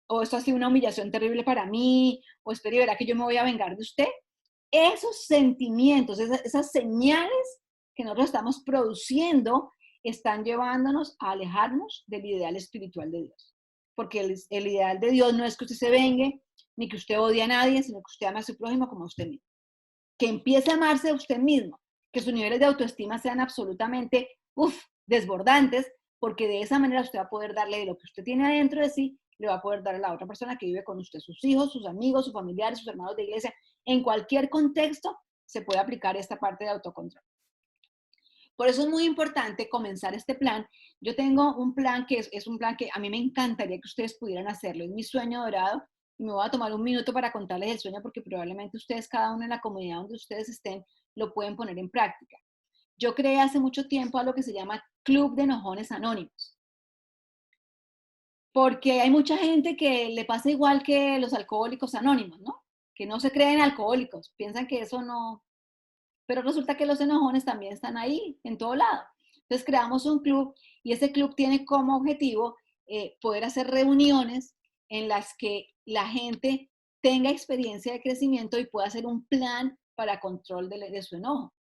o esto ha sido una humillación terrible para mí, o espere, verá que yo me voy a vengar de usted. Esos sentimientos, esas señales que nosotros estamos produciendo, están llevándonos a alejarnos del ideal espiritual de Dios. Porque el ideal de Dios no es que usted se vengue, ni que usted odie a nadie, sino que usted ama a su prójimo como a usted mismo. Que empiece a amarse a usted mismo, que sus niveles de autoestima sean absolutamente desbordantes, porque de esa manera usted va a poder darle de lo que usted tiene adentro de sí, le va a poder dar a la otra persona que vive con usted, sus hijos, sus amigos, sus familiares, sus hermanos de iglesia. En cualquier contexto se puede aplicar esta parte de autocontrol. Por eso es muy importante comenzar este plan. Yo tengo un plan que es un plan que a mí me encantaría que ustedes pudieran hacerlo. Es mi sueño dorado y me voy a tomar un minuto para contarles el sueño porque probablemente ustedes, cada uno en la comunidad donde ustedes estén, lo pueden poner en práctica. Yo creé hace mucho tiempo algo que se llama Club de Enojones Anónimos. Porque hay mucha gente que le pasa igual que los alcohólicos anónimos, ¿no? Que no se creen alcohólicos, piensan que eso no, pero resulta que los enojones también están ahí, en todo lado. Entonces creamos un club y ese club tiene como objetivo poder hacer reuniones en las que la gente tenga experiencia de crecimiento y pueda hacer un plan para control de su enojo.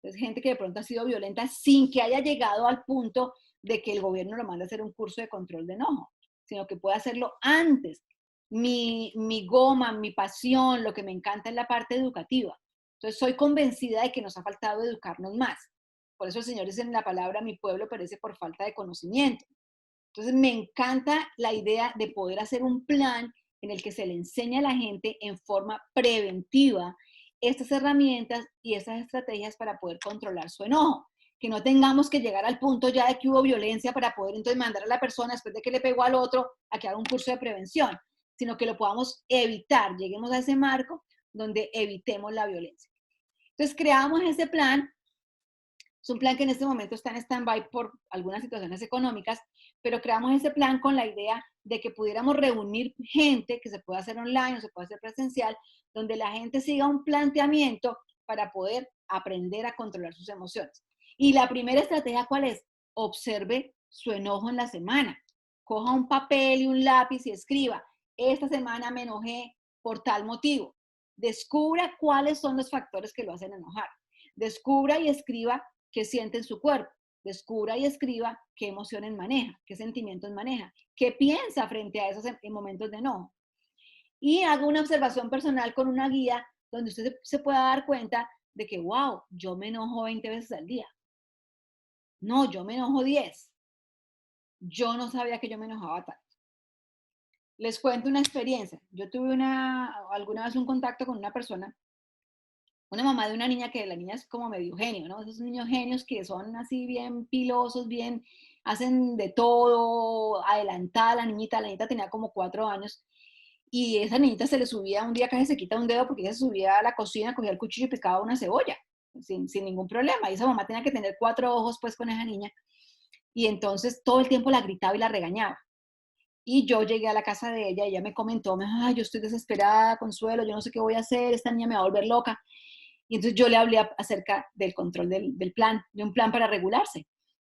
Entonces, gente que de pronto ha sido violenta sin que haya llegado al punto de que el gobierno lo mande a hacer un curso de control de enojo, sino que puede hacerlo antes. Mi goma, mi pasión, lo que me encanta es la parte educativa. Entonces, soy convencida de que nos ha faltado educarnos más. Por eso el Señor dice en la palabra, mi pueblo perece por falta de conocimiento. Entonces, me encanta la idea de poder hacer un plan en el que se le enseña a la gente en forma preventiva estas herramientas y estas estrategias para poder controlar su enojo. Que no tengamos que llegar al punto ya de que hubo violencia para poder entonces mandar a la persona después de que le pegó al otro a que haga un curso de prevención, sino que lo podamos evitar, lleguemos a ese marco donde evitemos la violencia. Entonces creamos ese plan. Es un plan que en este momento está en stand-by por algunas situaciones económicas, pero creamos ese plan con la idea de que pudiéramos reunir gente, que se pueda hacer online o se pueda hacer presencial, donde la gente siga un planteamiento para poder aprender a controlar sus emociones. Y la primera estrategia, ¿cuál es? Observe su enojo en la semana. Coja un papel y un lápiz y escriba, esta semana me enojé por tal motivo. Descubra cuáles son los factores que lo hacen enojar. Descubra y escriba qué siente en su cuerpo. Descubra y escriba qué emociones maneja, qué sentimientos maneja, qué piensa frente a esos momentos de enojo. Y haga una observación personal con una guía donde usted se pueda dar cuenta de que, wow, yo me enojo 20 veces al día. No, yo me enojo 10. Yo no sabía que yo me enojaba tanto. Les cuento una experiencia. Yo tuve alguna vez un contacto con una persona, una mamá de una niña que la niña es como medio genio, ¿no? Esos niños genios que son así bien pilosos, bien, hacen de todo, adelantada la niñita tenía como 4 años y esa niñita se le subía un día casi se quita un dedo porque ella se subía a la cocina, cogía el cuchillo y picaba una cebolla sin ningún problema. Y esa mamá tenía que tener 4 ojos pues con esa niña y entonces todo el tiempo la gritaba y la regañaba. Y yo llegué a la casa de ella y ella me comentó, ay, yo estoy desesperada, Consuelo, yo no sé qué voy a hacer, esta niña me va a volver loca. Y entonces yo le hablé acerca del control del plan, de un plan para regularse.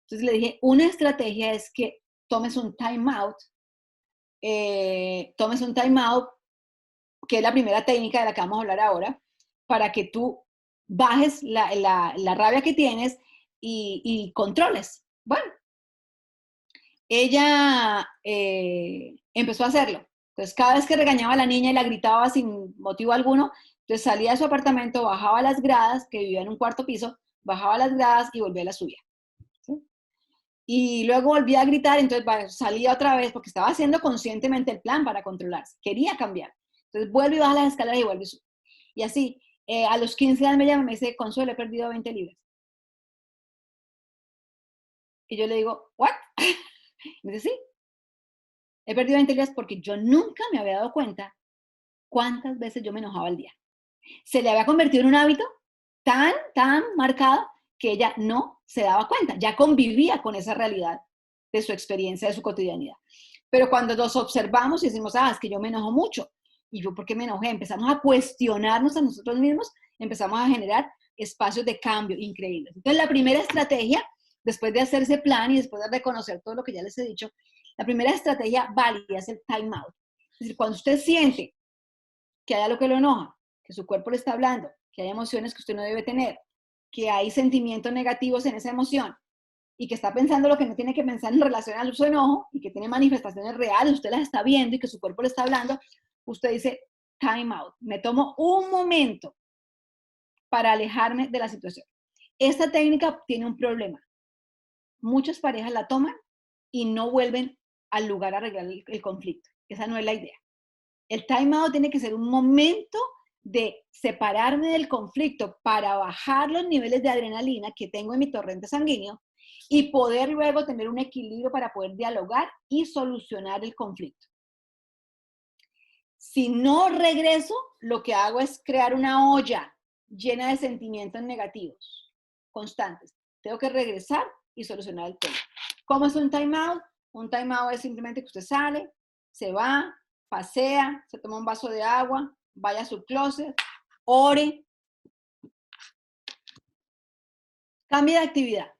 Entonces le dije, una estrategia es que tomes un time out, que es la primera técnica de la que vamos a hablar ahora, para que tú bajes la rabia que tienes y controles. Bueno, ella empezó a hacerlo. Entonces, cada vez que regañaba a la niña y la gritaba sin motivo alguno, entonces salía de su apartamento, bajaba las gradas, que vivía en un cuarto piso, bajaba las gradas y volvía a la suya. ¿Sí? Y luego volvía a gritar, entonces salía otra vez, porque estaba haciendo conscientemente el plan para controlarse, quería cambiar. Entonces vuelve y baja las escaleras y vuelve y sube. Y así, a los 15 años me llama y me dice, Consuelo, he perdido 20 libras. Y yo le digo, ¿what? Me dice, sí, he perdido 20 libras porque yo nunca me había dado cuenta cuántas veces yo me enojaba al día. Se le había convertido en un hábito tan marcado que ella no se daba cuenta, ya convivía con esa realidad de su experiencia, de su cotidianidad. Pero cuando nos observamos y decimos, es que yo me enojo mucho, y yo, ¿por qué me enojé? Empezamos a cuestionarnos a nosotros mismos, empezamos a generar espacios de cambio increíbles. Entonces, la primera estrategia, después de hacer ese plan y después de reconocer todo lo que ya les he dicho, la primera estrategia válida es el time out. Es decir, cuando usted siente que hay algo que lo enoja, que su cuerpo le está hablando, que hay emociones que usted no debe tener, que hay sentimientos negativos en esa emoción y que está pensando lo que no tiene que pensar en relación al uso de enojo y que tiene manifestaciones reales, usted las está viendo y que su cuerpo le está hablando, usted dice, time out, me tomo un momento para alejarme de la situación. Esta técnica tiene un problema. Muchas parejas la toman y no vuelven al lugar a arreglar el conflicto. Esa no es la idea. El time out tiene que ser un momento de separarme del conflicto para bajar los niveles de adrenalina que tengo en mi torrente sanguíneo y poder luego tener un equilibrio para poder dialogar y solucionar el conflicto. Si no regreso, lo que hago es crear una olla llena de sentimientos negativos constantes. Tengo que regresar y solucionar el tema. ¿Cómo es un time out? Un time out es simplemente que usted sale, se va, pasea, se toma un vaso de agua, vaya a su closet, ore, cambie de actividad,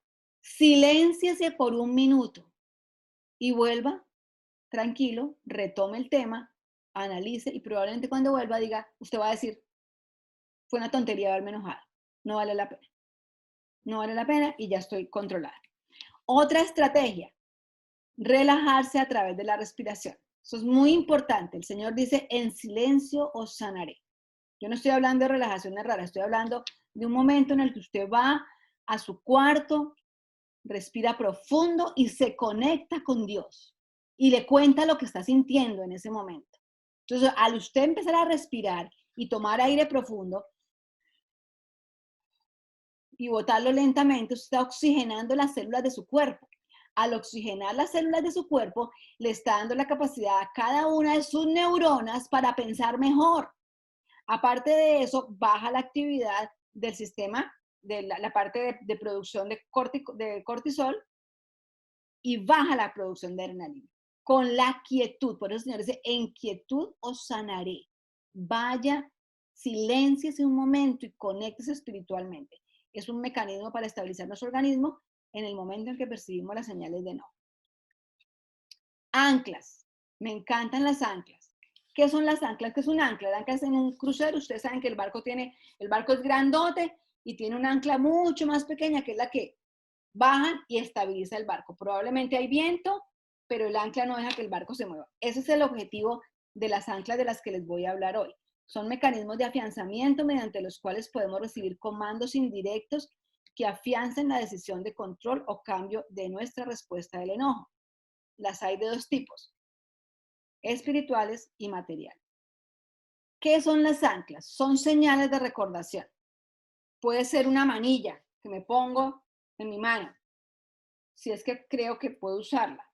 silénciese por un minuto y vuelva tranquilo, retome el tema, analice y probablemente cuando vuelva diga, usted va a decir, fue una tontería haberme enojado, no vale la pena, no vale la pena y ya estoy controlada. Otra estrategia, relajarse a través de la respiración. Eso es muy importante. El Señor dice, en silencio os sanaré. Yo no estoy hablando de relajaciones raras, estoy hablando de un momento en el que usted va a su cuarto, respira profundo y se conecta con Dios y le cuenta lo que está sintiendo en ese momento. Entonces, al usted empezar a respirar y tomar aire profundo y botarlo lentamente, usted está oxigenando las células de su cuerpo. Al oxigenar las células de su cuerpo, le está dando la capacidad a cada una de sus neuronas para pensar mejor. Aparte de eso, baja la actividad del sistema, de la parte de producción de cortisol y baja la producción de adrenalina. Con la quietud, por eso el Señor dice, en quietud os sanaré. Vaya, silénciese un momento y conéctese espiritualmente. Es un mecanismo para estabilizar nuestro organismo en el momento en que percibimos las señales de no. Anclas. Me encantan las anclas. ¿Qué son las anclas? ¿Qué es un ancla? El ancla es en un crucero. Ustedes saben que el barco es grandote y tiene un ancla mucho más pequeña que es la que bajan y estabiliza el barco. Probablemente hay viento, pero el ancla no deja que el barco se mueva. Ese es el objetivo de las anclas de las que les voy a hablar hoy. Son mecanismos de afianzamiento mediante los cuales podemos recibir comandos indirectos que afiancen la decisión de control o cambio de nuestra respuesta del enojo. Las hay de dos tipos, espirituales y materiales. ¿Qué son las anclas? Son señales de recordación. Puede ser una manilla que me pongo en mi mano, si es que creo que puedo usarla,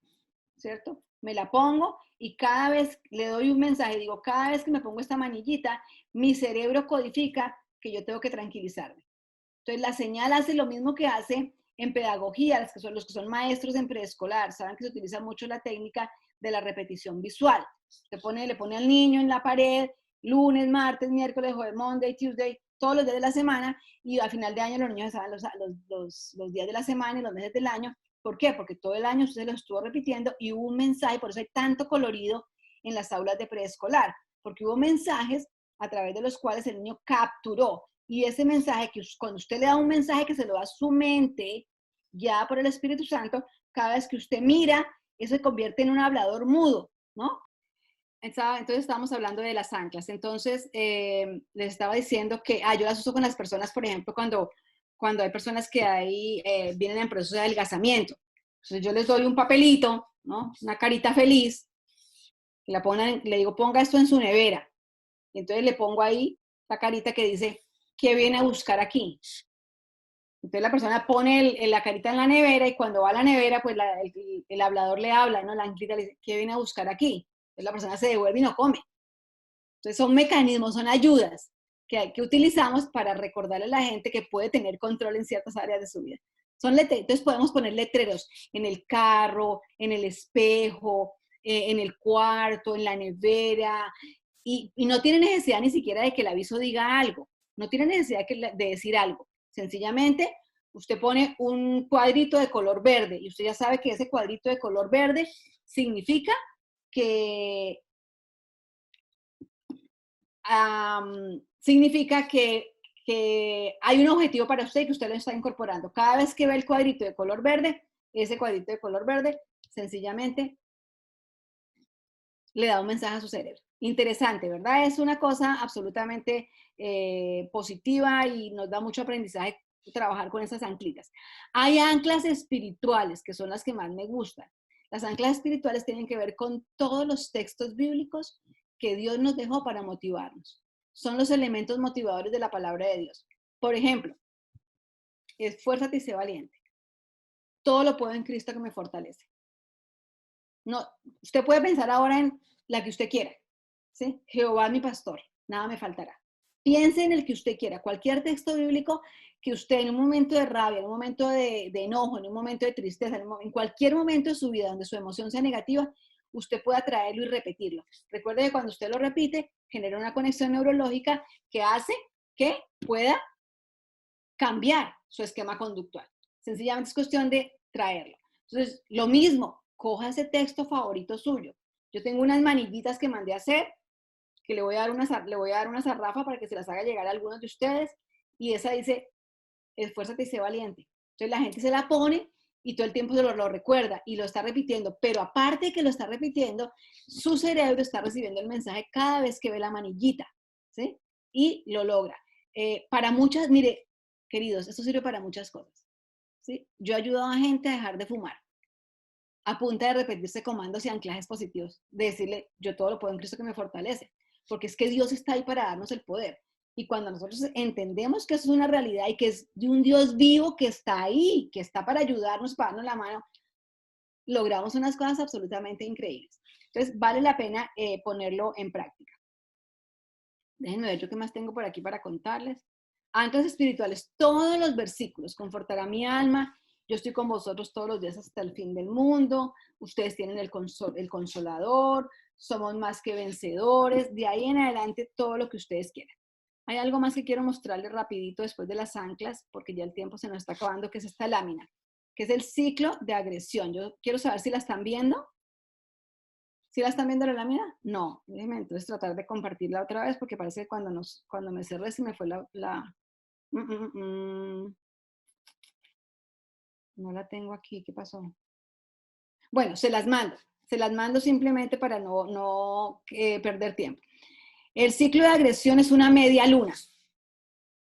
¿cierto? Me la pongo y cada vez le doy un mensaje, digo, cada vez que me pongo esta manillita, mi cerebro codifica que yo tengo que tranquilizarme. Entonces, la señal hace lo mismo que hace en pedagogía, los que son maestros en preescolar, saben que se utiliza mucho la técnica de la repetición visual. Le pone al niño en la pared, lunes, martes, miércoles, jueves, Monday, Tuesday, todos los días de la semana, y a final de año los niños saben los días de la semana y los meses del año. ¿Por qué? Porque todo el año usted lo estuvo repitiendo y hubo un mensaje, por eso hay tanto colorido en las aulas de preescolar, porque hubo mensajes a través de los cuales el niño capturó. Y ese mensaje, cuando usted le da un mensaje que se lo da a su mente, ya por el Espíritu Santo, cada vez que usted mira, eso se convierte en un hablador mudo, ¿no? Entonces estábamos hablando de las anclas. Entonces, les estaba diciendo que yo las uso con las personas, por ejemplo, cuando hay personas que vienen en proceso de adelgazamiento. Entonces yo les doy un papelito, ¿no? Una carita feliz, le digo, ponga esto en su nevera. Y entonces le pongo ahí la carita que dice, ¿qué viene a buscar aquí? Entonces la persona pone la carita en la nevera y cuando va a la nevera, pues el hablador le habla, ¿no? La anclita le dice, ¿qué viene a buscar aquí? Entonces la persona se devuelve y no come. Entonces son mecanismos, son ayudas que utilizamos para recordarle a la gente que puede tener control en ciertas áreas de su vida. Entonces podemos poner letreros en el carro, en el espejo, en el cuarto, en la nevera, y no tiene necesidad ni siquiera de que el aviso diga algo, no tiene necesidad de decir algo. Sencillamente, usted pone un cuadrito de color verde y usted ya sabe que ese cuadrito de color verde significa que significa que hay un objetivo para usted y que usted lo está incorporando. Cada vez que ve el cuadrito de color verde, ese cuadrito de color verde, sencillamente le da un mensaje a su cerebro. Interesante, ¿verdad? Es una cosa absolutamente positiva y nos da mucho aprendizaje trabajar con esas anclitas. Hay anclas espirituales, que son las que más me gustan. Las anclas espirituales tienen que ver con todos los textos bíblicos que Dios nos dejó para motivarnos. Son los elementos motivadores de la palabra de Dios. Por ejemplo, esfuérzate y sé valiente. Todo lo puedo en Cristo que me fortalece. No, usted puede pensar ahora en la que usted quiera. ¿Sí? Jehová es mi pastor, nada me faltará. Piense en el que usted quiera, cualquier texto bíblico que usted en un momento de rabia, en un momento de enojo, en un momento de tristeza, en cualquier momento de su vida donde su emoción sea negativa, usted pueda traerlo y repetirlo. Recuerde que cuando usted lo repite, genera una conexión neurológica que hace que pueda cambiar su esquema conductual. Sencillamente es cuestión de traerlo. Entonces, lo mismo, coja ese texto favorito suyo. Yo tengo unas maniguitas que mandé a hacer, que le voy a dar una zarrafa para que se las haga llegar a algunos de ustedes, y esa dice, esfuérzate y sé valiente. Entonces la gente se la pone y todo el tiempo se lo recuerda y lo está repitiendo, pero aparte de que lo está repitiendo, su cerebro está recibiendo el mensaje cada vez que ve la manillita, ¿sí? Y lo logra. Para muchas, mire, queridos, esto sirve para muchas cosas, ¿sí? Yo he ayudado a gente a dejar de fumar a punta de repetirse comandos y anclajes positivos, de decirle, yo todo lo puedo en Cristo que me fortalece, porque es que Dios está ahí para darnos el poder. Y cuando nosotros entendemos que eso es una realidad y que es de un Dios vivo que está ahí, que está para ayudarnos, para darnos la mano, logramos unas cosas absolutamente increíbles. Entonces, vale la pena ponerlo en práctica. Déjenme ver yo qué más tengo por aquí para contarles. Anclas espirituales, todos los versículos, confortará mi alma, yo estoy con vosotros todos los días hasta el fin del mundo, ustedes tienen el consolador, somos más que vencedores, de ahí en adelante todo lo que ustedes quieran. Hay algo más que quiero mostrarles rapidito después de las anclas, porque ya el tiempo se nos está acabando, que es esta lámina, que es el ciclo de agresión. Yo quiero saber si la están viendo. ¿Sí la están viendo la lámina? No. Déjenme entonces tratar de compartirla otra vez, porque parece que cuando me cerré se me fue No la tengo aquí, ¿qué pasó? Bueno, se las mando simplemente para no perder tiempo. El ciclo de agresión es una media luna,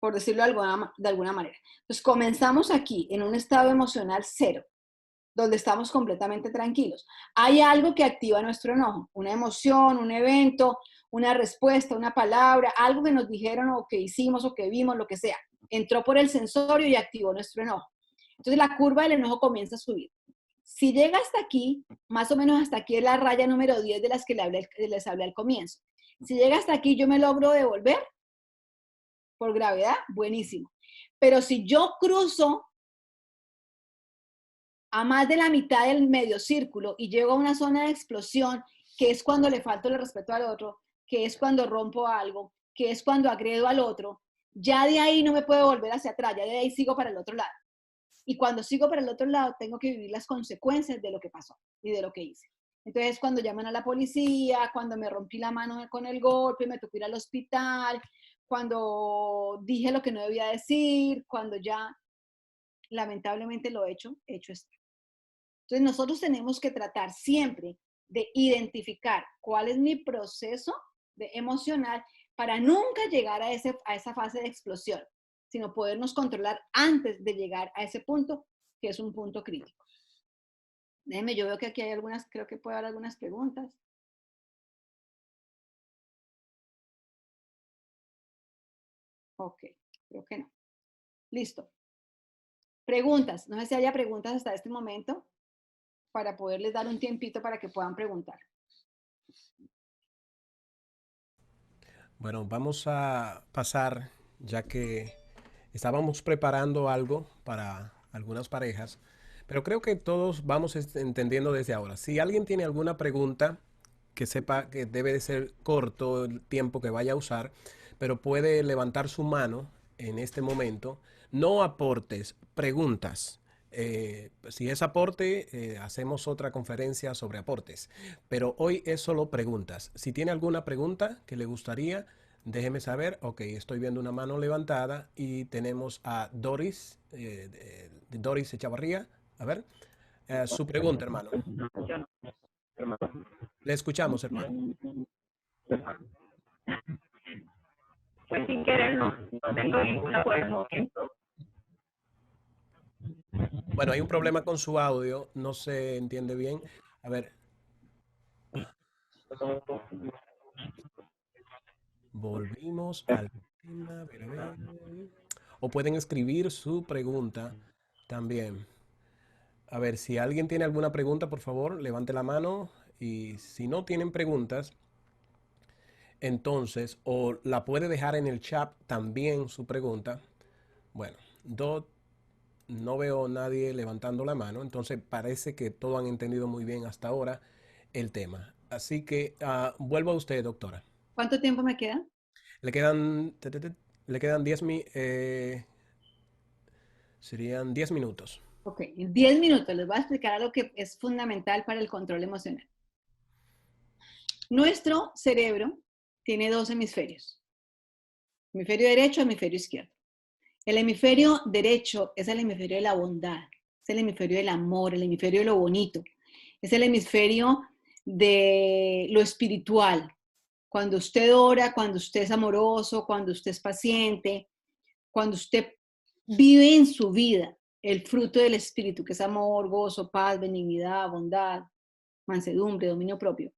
por decirlo de alguna manera. Entonces comenzamos aquí en un estado emocional cero, donde estamos completamente tranquilos. Hay algo que activa nuestro enojo, una emoción, un evento, una respuesta, una palabra, algo que nos dijeron o que hicimos o que vimos, lo que sea. Entró por el sensorio y activó nuestro enojo. Entonces la curva del enojo comienza a subir. Si llega hasta aquí, más o menos hasta aquí es la raya número 10 de las que les hablé al comienzo. Si llega hasta aquí, yo me logro devolver por gravedad, buenísimo. Pero si yo cruzo a más de la mitad del medio círculo y llego a una zona de explosión, que es cuando le falto el respeto al otro, que es cuando rompo algo, que es cuando agredo al otro, ya de ahí no me puedo volver hacia atrás, ya de ahí sigo para el otro lado. Y cuando sigo para el otro lado, tengo que vivir las consecuencias de lo que pasó y de lo que hice. Entonces, cuando llaman a la policía, cuando me rompí la mano con el golpe, me tocó ir al hospital, cuando dije lo que no debía decir, cuando ya lamentablemente lo he hecho está. Entonces nosotros tenemos que tratar siempre de identificar cuál es mi proceso emocional para nunca llegar a esa fase de explosión, sino podernos controlar antes de llegar a ese punto, que es un punto crítico. Déjenme, yo veo que aquí hay algunas, creo que puede haber algunas preguntas. Ok, creo que no. Listo. Preguntas. No sé si haya preguntas hasta este momento para poderles dar un tiempito para que puedan preguntar. Bueno, vamos a pasar, ya que estábamos preparando algo para algunas parejas, pero creo que todos vamos entendiendo desde ahora. Si alguien tiene alguna pregunta, que sepa que debe de ser corto el tiempo que vaya a usar, pero puede levantar su mano en este momento. No aportes, preguntas. Si es aporte, hacemos otra conferencia sobre aportes, pero hoy es solo preguntas. Si tiene alguna pregunta que le gustaría, déjeme saber. Ok, estoy viendo una mano levantada y tenemos a Doris, Doris Echavarría. A ver, su pregunta, hermano. Le escuchamos, hermano. Pues sin querer no tengo ninguna por el momento. Bueno, hay un problema con su audio, no se entiende bien. A ver, volvimos al tema. A ver, a ver. O pueden escribir su pregunta también. A ver, si alguien tiene alguna pregunta, por favor, levante la mano. Y si no tienen preguntas, entonces, o la puede dejar en el chat también su pregunta. Bueno, no veo nadie levantando la mano, entonces parece que todos han entendido muy bien hasta ahora el tema. Así que vuelvo a usted, doctora. ¿Cuánto tiempo me queda? Le quedan, le quedan 10 serían 10 minutos. Ok, en 10 minutos les voy a explicar algo que es fundamental para el control emocional. Nuestro cerebro tiene dos hemisferios, hemisferio derecho y hemisferio izquierdo. El hemisferio derecho es el hemisferio de la bondad, es el hemisferio del amor, el hemisferio de lo bonito, es el hemisferio de lo espiritual. Cuando usted ora, cuando usted es amoroso, cuando usted es paciente, cuando usted vive en su vida el fruto del espíritu, que es amor, gozo, paz, benignidad, bondad, mansedumbre, dominio propio,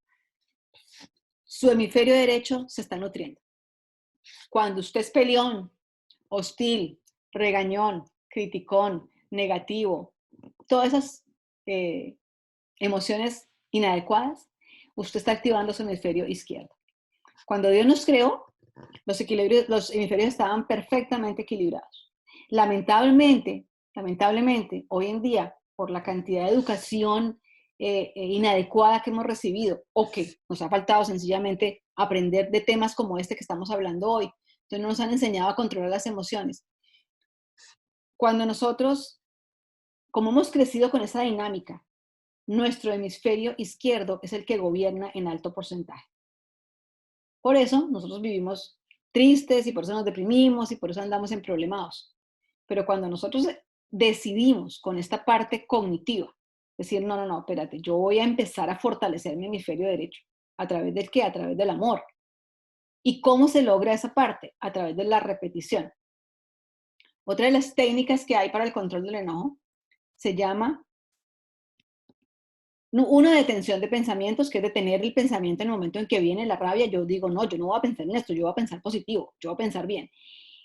su hemisferio derecho se está nutriendo. Cuando usted es peleón, hostil, regañón, criticón, negativo, todas esas emociones inadecuadas, usted está activando su hemisferio izquierdo. Cuando Dios nos creó, los hemisferios estaban perfectamente equilibrados. Lamentablemente, hoy en día, por la cantidad de educación inadecuada que hemos recibido, o que nos ha faltado sencillamente aprender de temas como este que estamos hablando hoy, entonces no nos han enseñado a controlar las emociones. Cuando nosotros, como hemos crecido con esa dinámica, nuestro hemisferio izquierdo es el que gobierna en alto porcentaje. Por eso nosotros vivimos tristes y por eso nos deprimimos y por eso andamos en problemados. Pero cuando nosotros decidimos con esta parte cognitiva, decir, no, espérate, yo voy a empezar a fortalecer mi hemisferio derecho. ¿A través del qué? A través del amor. ¿Y cómo se logra esa parte? A través de la repetición. Otra de las técnicas que hay para el control del enojo se llama una detención de pensamientos, que es detener el pensamiento en el momento en que viene la rabia. Yo digo, no, yo no voy a pensar en esto, yo voy a pensar positivo, yo voy a pensar bien.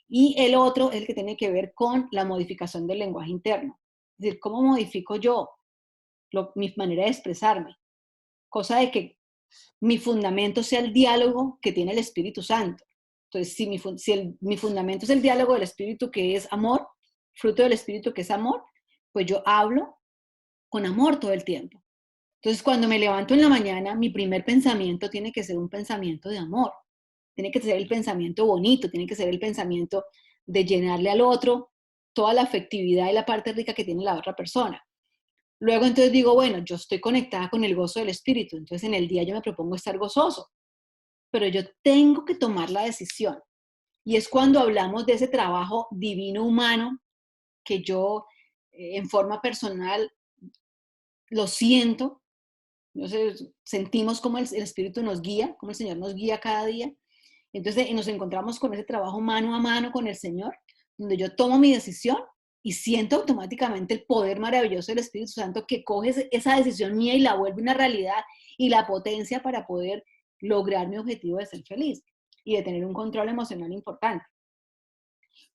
Y el otro es el que tiene que ver con la modificación del lenguaje interno. Es decir, ¿cómo modifico yo mi manera de expresarme? Cosa de que mi fundamento sea el diálogo que tiene el Espíritu Santo. Entonces, si mi fundamento es el diálogo del Espíritu, que es amor, fruto del Espíritu, que es amor, pues yo hablo con amor todo el tiempo. Entonces, cuando me levanto en la mañana, mi primer pensamiento tiene que ser un pensamiento de amor. Tiene que ser el pensamiento bonito, tiene que ser el pensamiento de llenarle al otro toda la afectividad y la parte rica que tiene la otra persona. Luego entonces digo, bueno, yo estoy conectada con el gozo del espíritu, entonces en el día yo me propongo estar gozoso, pero yo tengo que tomar la decisión. Y es cuando hablamos de ese trabajo divino humano que yo en forma personal lo siento. Entonces sentimos cómo el Espíritu nos guía, cómo el Señor nos guía cada día. Entonces nos encontramos con ese trabajo mano a mano con el Señor, donde yo tomo mi decisión y siento automáticamente el poder maravilloso del Espíritu Santo que coge esa decisión mía y la vuelve una realidad y la potencia para poder lograr mi objetivo de ser feliz y de tener un control emocional importante.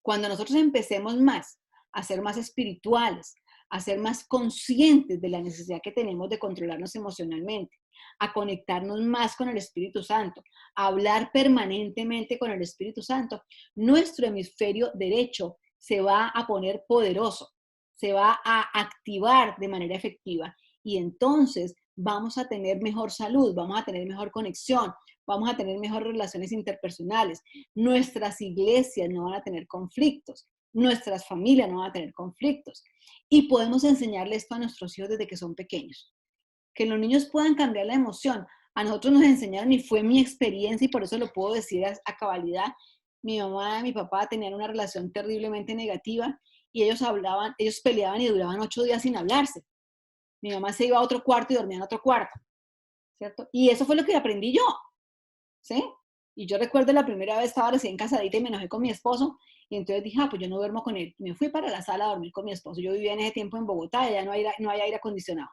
Cuando nosotros empecemos más a ser más espirituales, a ser más conscientes de la necesidad que tenemos de controlarnos emocionalmente, a conectarnos más con el Espíritu Santo, a hablar permanentemente con el Espíritu Santo, nuestro hemisferio derecho se va a poner poderoso, se va a activar de manera efectiva y entonces vamos a tener mejor salud, vamos a tener mejor conexión, vamos a tener mejores relaciones interpersonales, nuestras iglesias no van a tener conflictos, nuestras familias no van a tener conflictos. Y podemos enseñarle esto a nuestros hijos desde que son pequeños. Que los niños puedan cambiar la emoción. A nosotros nos enseñaron y fue mi experiencia y por eso lo puedo decir a cabalidad. Mi mamá y mi papá tenían una relación terriblemente negativa y ellos peleaban y duraban 8 días sin hablarse. Mi mamá se iba a otro cuarto y dormía en otro cuarto, ¿cierto? Y eso fue lo que aprendí yo, ¿sí? Y yo recuerdo la primera vez estaba recién casadita y me enojé con mi esposo y entonces dije, pues yo no duermo con él. Me fui para la sala a dormir con mi esposo. Yo vivía en ese tiempo en Bogotá y allá no hay aire acondicionado.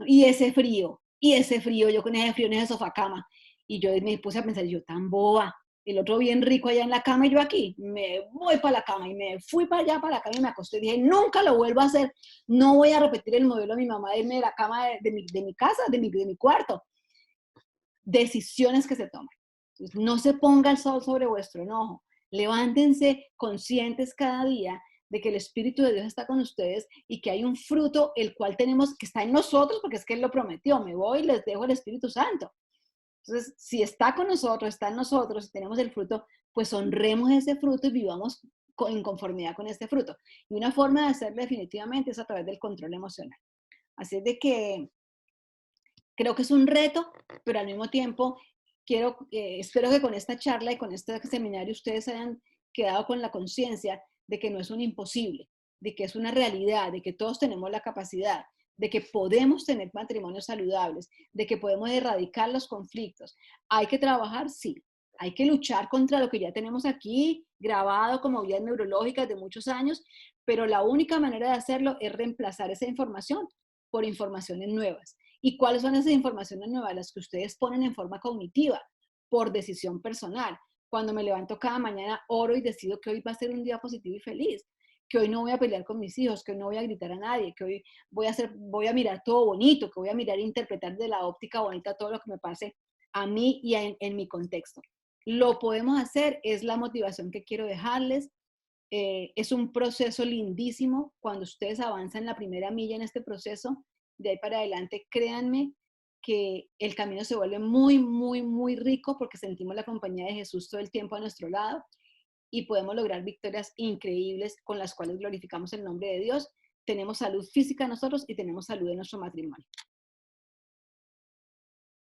Y ese frío, yo con ese frío en ese sofá cama. Y yo me puse a pensar, yo tan boba, el otro bien rico allá en la cama y yo aquí, me voy para la cama y me fui para allá, para la cama y me acosté y dije, nunca lo vuelvo a hacer, no voy a repetir el modelo de mi mamá de irme de la cama de mi casa, de mi cuarto. Decisiones que se toman. Entonces, no se ponga el sol sobre vuestro enojo, levántense conscientes cada día de que el Espíritu de Dios está con ustedes y que hay un fruto el cual tenemos, que está en nosotros, porque es que Él lo prometió, me voy y les dejo el Espíritu Santo. Entonces, si está con nosotros, está en nosotros, si tenemos el fruto, pues honremos ese fruto y vivamos en conformidad con este fruto. Y una forma de hacerlo definitivamente es a través del control emocional. Así es de que creo que es un reto, pero al mismo tiempo espero que con esta charla y con este seminario ustedes hayan quedado con la conciencia de que no es un imposible, de que es una realidad, de que todos tenemos la capacidad, de que podemos tener matrimonios saludables, de que podemos erradicar los conflictos. ¿Hay que trabajar? Sí. Hay que luchar contra lo que ya tenemos aquí grabado como vías neurológicas de muchos años, pero la única manera de hacerlo es reemplazar esa información por informaciones nuevas. ¿Y cuáles son esas informaciones nuevas? Las que ustedes ponen en forma cognitiva, por decisión personal. Cuando me levanto cada mañana, oro y decido que hoy va a ser un día positivo y feliz, que hoy no voy a pelear con mis hijos, que hoy no voy a gritar a nadie, que hoy voy a mirar todo bonito, que voy a mirar e interpretar de la óptica bonita todo lo que me pase a mí y en mi contexto. Lo podemos hacer, es la motivación que quiero dejarles. Es un proceso lindísimo. Cuando ustedes avanzan la primera milla en este proceso, de ahí para adelante, créanme que el camino se vuelve muy, muy, muy rico porque sentimos la compañía de Jesús todo el tiempo a nuestro lado y podemos lograr victorias increíbles con las cuales glorificamos el nombre de Dios. Tenemos salud física nosotros y tenemos salud en nuestro matrimonio.